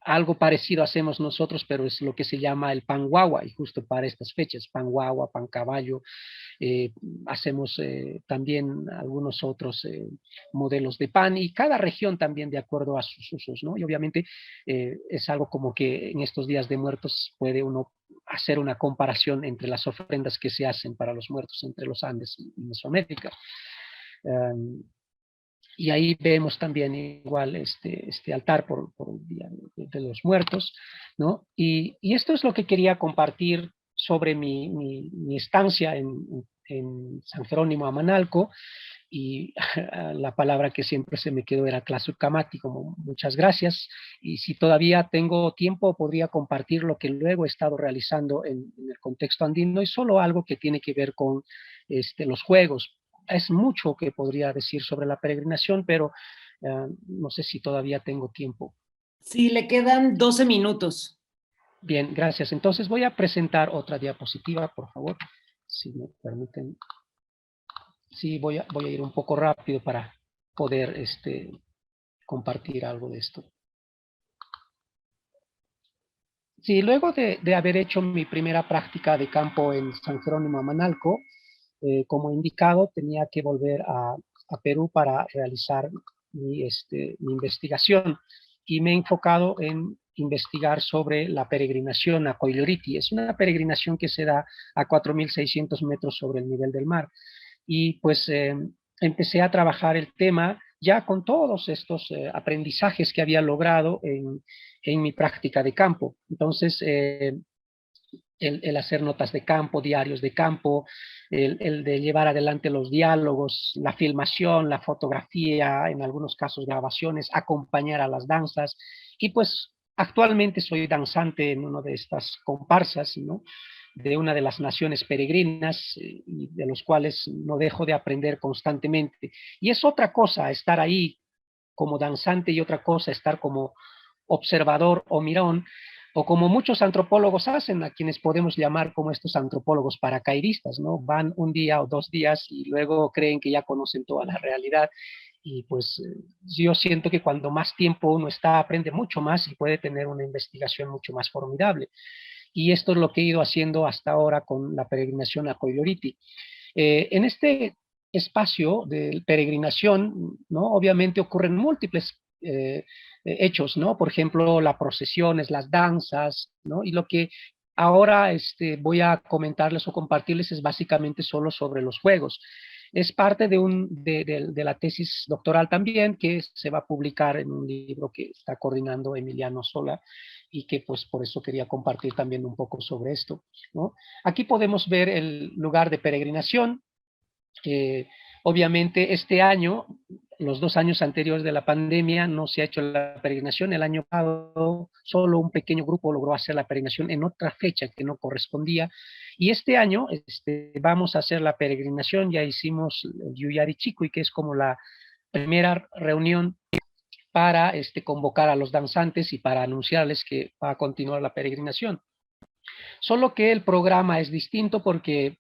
algo parecido hacemos nosotros, pero es lo que se llama el pan guagua, y justo para estas fechas, pan guagua, pan caballo. Eh, Hacemos también algunos otros modelos de pan, y cada región también de acuerdo a sus usos, ¿no? Y obviamente es algo como que en estos días de muertos puede uno hacer una comparación entre las ofrendas que se hacen para los muertos entre los Andes y Mesoamérica. Y ahí vemos también igual este altar por el Día de los Muertos, ¿no? Y esto es lo que quería compartir sobre mi estancia en San Jerónimo Amanalco, y la palabra que siempre se me quedó era Tlasucamati, como muchas gracias, y si todavía tengo tiempo podría compartir lo que luego he estado realizando en el contexto andino, y solo algo que tiene que ver con los juegos. Es mucho que podría decir sobre la peregrinación, pero no sé si todavía tengo tiempo. Sí, le quedan 12 minutos. Bien, gracias. Entonces voy a presentar otra diapositiva, por favor, si me permiten. Sí, voy a ir un poco rápido para poder compartir algo de esto. Sí, luego de haber hecho mi primera práctica de campo en San Jerónimo Amanalco, como indicado, tenía que volver a Perú para realizar mi investigación, y me he enfocado en investigar sobre la peregrinación a Coyoliti. Es una peregrinación que se da a 4.600 metros sobre el nivel del mar. Y pues empecé a trabajar el tema ya con todos estos aprendizajes que había logrado en mi práctica de campo. Entonces, el hacer notas de campo, diarios de campo, el de llevar adelante los diálogos, la filmación, la fotografía, en algunos casos grabaciones, acompañar a las danzas, y pues actualmente soy danzante en una de estas comparsas, ¿no? De una de las naciones peregrinas, y de los cuales no dejo de aprender constantemente. Y es otra cosa estar ahí como danzante, y otra cosa estar como observador o mirón, o como muchos antropólogos hacen, a quienes podemos llamar como estos antropólogos paracaidistas, ¿no? Van un día o 2 días y luego creen que ya conocen toda la realidad, y pues yo siento que cuando más tiempo uno está, aprende mucho más y puede tener una investigación mucho más formidable. Y esto es lo que he ido haciendo hasta ahora con la peregrinación a Coyoliti. En este espacio de peregrinación, ¿no? Obviamente ocurren múltiples hechos, ¿no? Por ejemplo, las procesiones, las danzas, ¿no? Y lo que ahora voy a comentarles o compartirles es básicamente solo sobre los juegos. es parte de la tesis doctoral también, que se va a publicar en un libro que está coordinando Emiliano Sola, y que pues por eso quería compartir también un poco sobre esto, ¿no? Aquí podemos ver el lugar de peregrinación. Obviamente este año, los 2 años anteriores de la pandemia, no se ha hecho la peregrinación. El año pasado solo un pequeño grupo logró hacer la peregrinación en otra fecha que no correspondía. Y este año vamos a hacer la peregrinación. Ya hicimos el Yuyari Chicuy, que es como la primera reunión para convocar a los danzantes y para anunciarles que va a continuar la peregrinación. Solo que el programa es distinto porque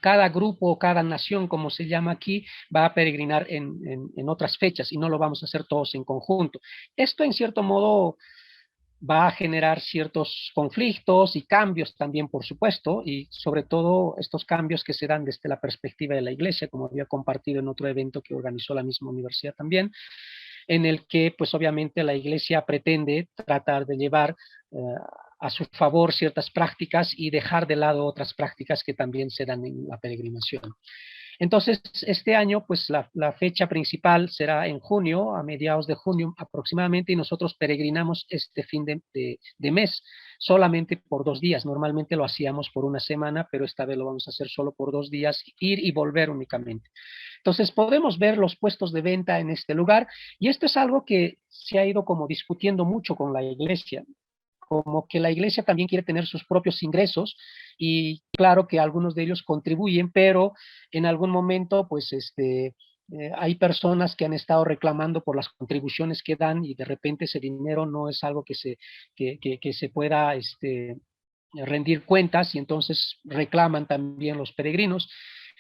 cada grupo, cada nación, como se llama aquí, va a peregrinar en otras fechas y no lo vamos a hacer todos en conjunto. Esto, en cierto modo, va a generar ciertos conflictos y cambios también, por supuesto, y sobre todo estos cambios que se dan desde la perspectiva de la Iglesia, como había compartido en otro evento que organizó la misma universidad también, en el que pues obviamente la Iglesia pretende tratar de llevar a su favor ciertas prácticas y dejar de lado otras prácticas que también se dan en la peregrinación. Entonces, este año, pues la fecha principal será en junio, a mediados de junio aproximadamente, y nosotros peregrinamos este fin de mes, solamente por 2 días. Normalmente lo hacíamos por una semana, pero esta vez lo vamos a hacer solo por 2 días, ir y volver únicamente. Entonces, podemos ver los puestos de venta en este lugar, y esto es algo que se ha ido como discutiendo mucho con la Iglesia, como que la Iglesia también quiere tener sus propios ingresos, y claro que algunos de ellos contribuyen, pero en algún momento, pues, hay personas que han estado reclamando por las contribuciones que dan, y de repente ese dinero no es algo que se pueda rendir cuentas, y entonces reclaman también los peregrinos.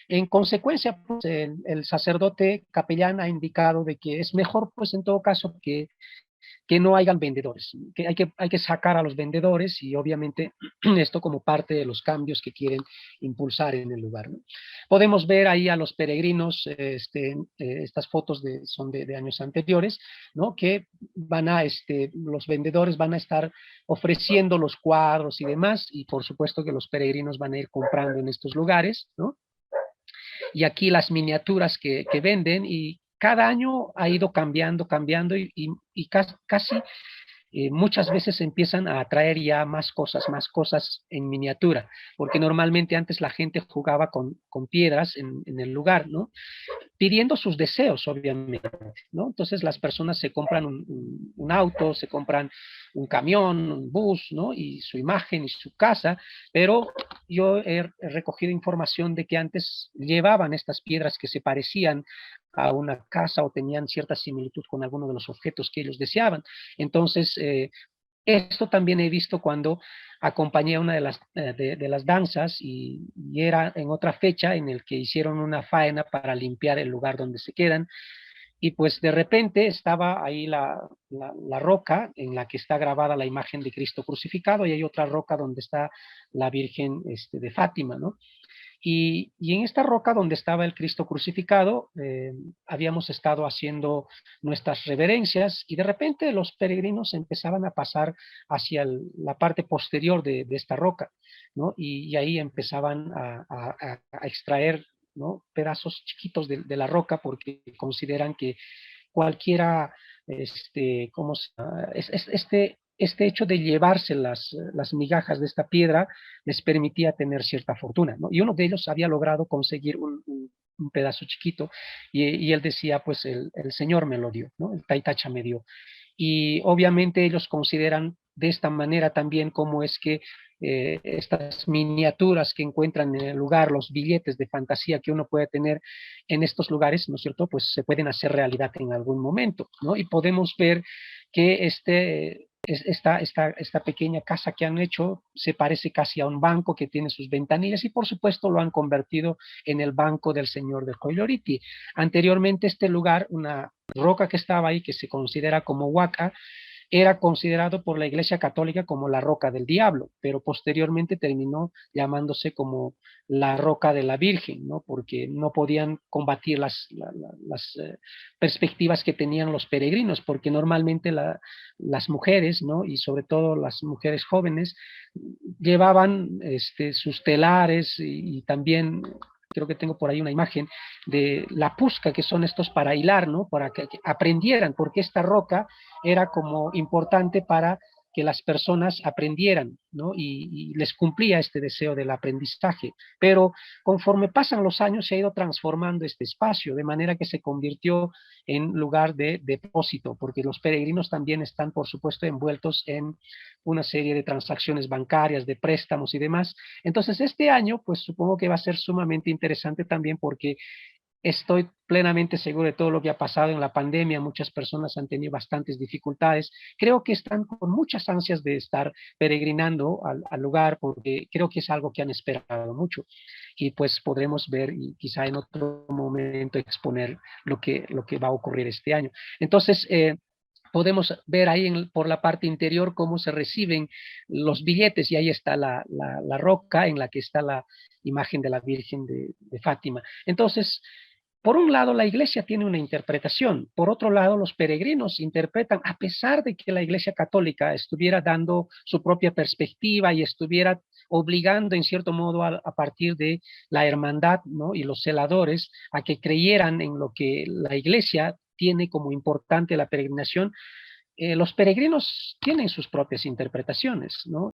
En consecuencia, pues, el sacerdote capellán ha indicado de que es mejor, pues en todo caso, que no hayan vendedores, que hay que sacar a los vendedores, y obviamente esto como parte de los cambios que quieren impulsar en el lugar, ¿no? Podemos ver ahí a los peregrinos, estas fotos son de años anteriores, ¿no? Que los vendedores van a estar ofreciendo los cuadros y demás, y por supuesto que los peregrinos van a ir comprando en estos lugares, ¿no? Y aquí las miniaturas que venden, y cada año ha ido cambiando, y casi muchas veces empiezan a atraer ya más cosas en miniatura, porque normalmente antes la gente jugaba con piedras en el lugar, ¿no? Pidiendo sus deseos, obviamente, ¿no? Entonces las personas se compran un auto, se compran un camión, un bus, ¿no? Y su imagen y su casa, pero yo he recogido información de que antes llevaban estas piedras que se parecían a una casa o tenían cierta similitud con alguno de los objetos que ellos deseaban. Entonces, esto también he visto cuando acompañé a una de las danzas, y era en otra fecha en el que hicieron una faena para limpiar el lugar donde se quedan, y pues de repente estaba ahí la roca en la que está grabada la imagen de Cristo crucificado, y hay otra roca donde está la Virgen de Fátima, ¿no? Y en esta roca donde estaba el Cristo crucificado, habíamos estado haciendo nuestras reverencias, y de repente los peregrinos empezaban a pasar hacia la parte posterior de esta roca, ¿no? Y ahí empezaban a extraer, ¿no? Pedazos chiquitos de la roca, porque consideran que cualquiera, ¿cómo se llama? Este hecho de llevarse las migajas de esta piedra les permitía tener cierta fortuna, ¿no? Y uno de ellos había logrado conseguir un pedazo chiquito, y él decía, pues el Señor me lo dio, ¿no? El Taitacha me dio. Y obviamente ellos consideran de esta manera también cómo es que estas miniaturas que encuentran en el lugar, los billetes de fantasía que uno puede tener en estos lugares, ¿no es cierto?, pues se pueden hacer realidad en algún momento, ¿no? Y podemos ver que esta pequeña casa que han hecho se parece casi a un banco que tiene sus ventanillas, y por supuesto lo han convertido en el banco del Señor del Coiloriti. Anteriormente este lugar, una roca que estaba ahí, que se considera como huaca, era considerado por la Iglesia Católica como la roca del diablo, pero posteriormente terminó llamándose como la roca de la Virgen, ¿no? Porque no podían combatir las perspectivas que tenían los peregrinos, porque normalmente las mujeres, ¿no? Y sobre todo las mujeres jóvenes, llevaban sus telares, y también creo que tengo por ahí una imagen de la pusca, que son estos para hilar, ¿no? Para que aprendieran, porque esta roca era como importante para que las personas aprendieran, ¿no? Y les cumplía este deseo del aprendizaje. Pero conforme pasan los años se ha ido transformando este espacio, de manera que se convirtió en lugar de depósito, porque los peregrinos también están, por supuesto, envueltos en una serie de transacciones bancarias, de préstamos y demás. Entonces, este año, pues supongo que va a ser sumamente interesante también porque estoy plenamente seguro de todo lo que ha pasado en la pandemia. Muchas personas han tenido bastantes dificultades. Creo que están con muchas ansias de estar peregrinando al lugar porque creo que es algo que han esperado mucho. Y pues podremos ver y quizá en otro momento exponer lo que va a ocurrir este año. Entonces, podemos ver ahí por la parte interior cómo se reciben los billetes y ahí está la roca en la que está la imagen de la Virgen de Fátima. Entonces, por un lado, la iglesia tiene una interpretación. Por otro lado, los peregrinos interpretan, a pesar de que la iglesia católica estuviera dando su propia perspectiva y estuviera obligando, en cierto modo, a partir de la hermandad, ¿no? Y los celadores, a que creyeran en lo que la iglesia tiene como importante la peregrinación. Los peregrinos tienen sus propias interpretaciones, ¿no?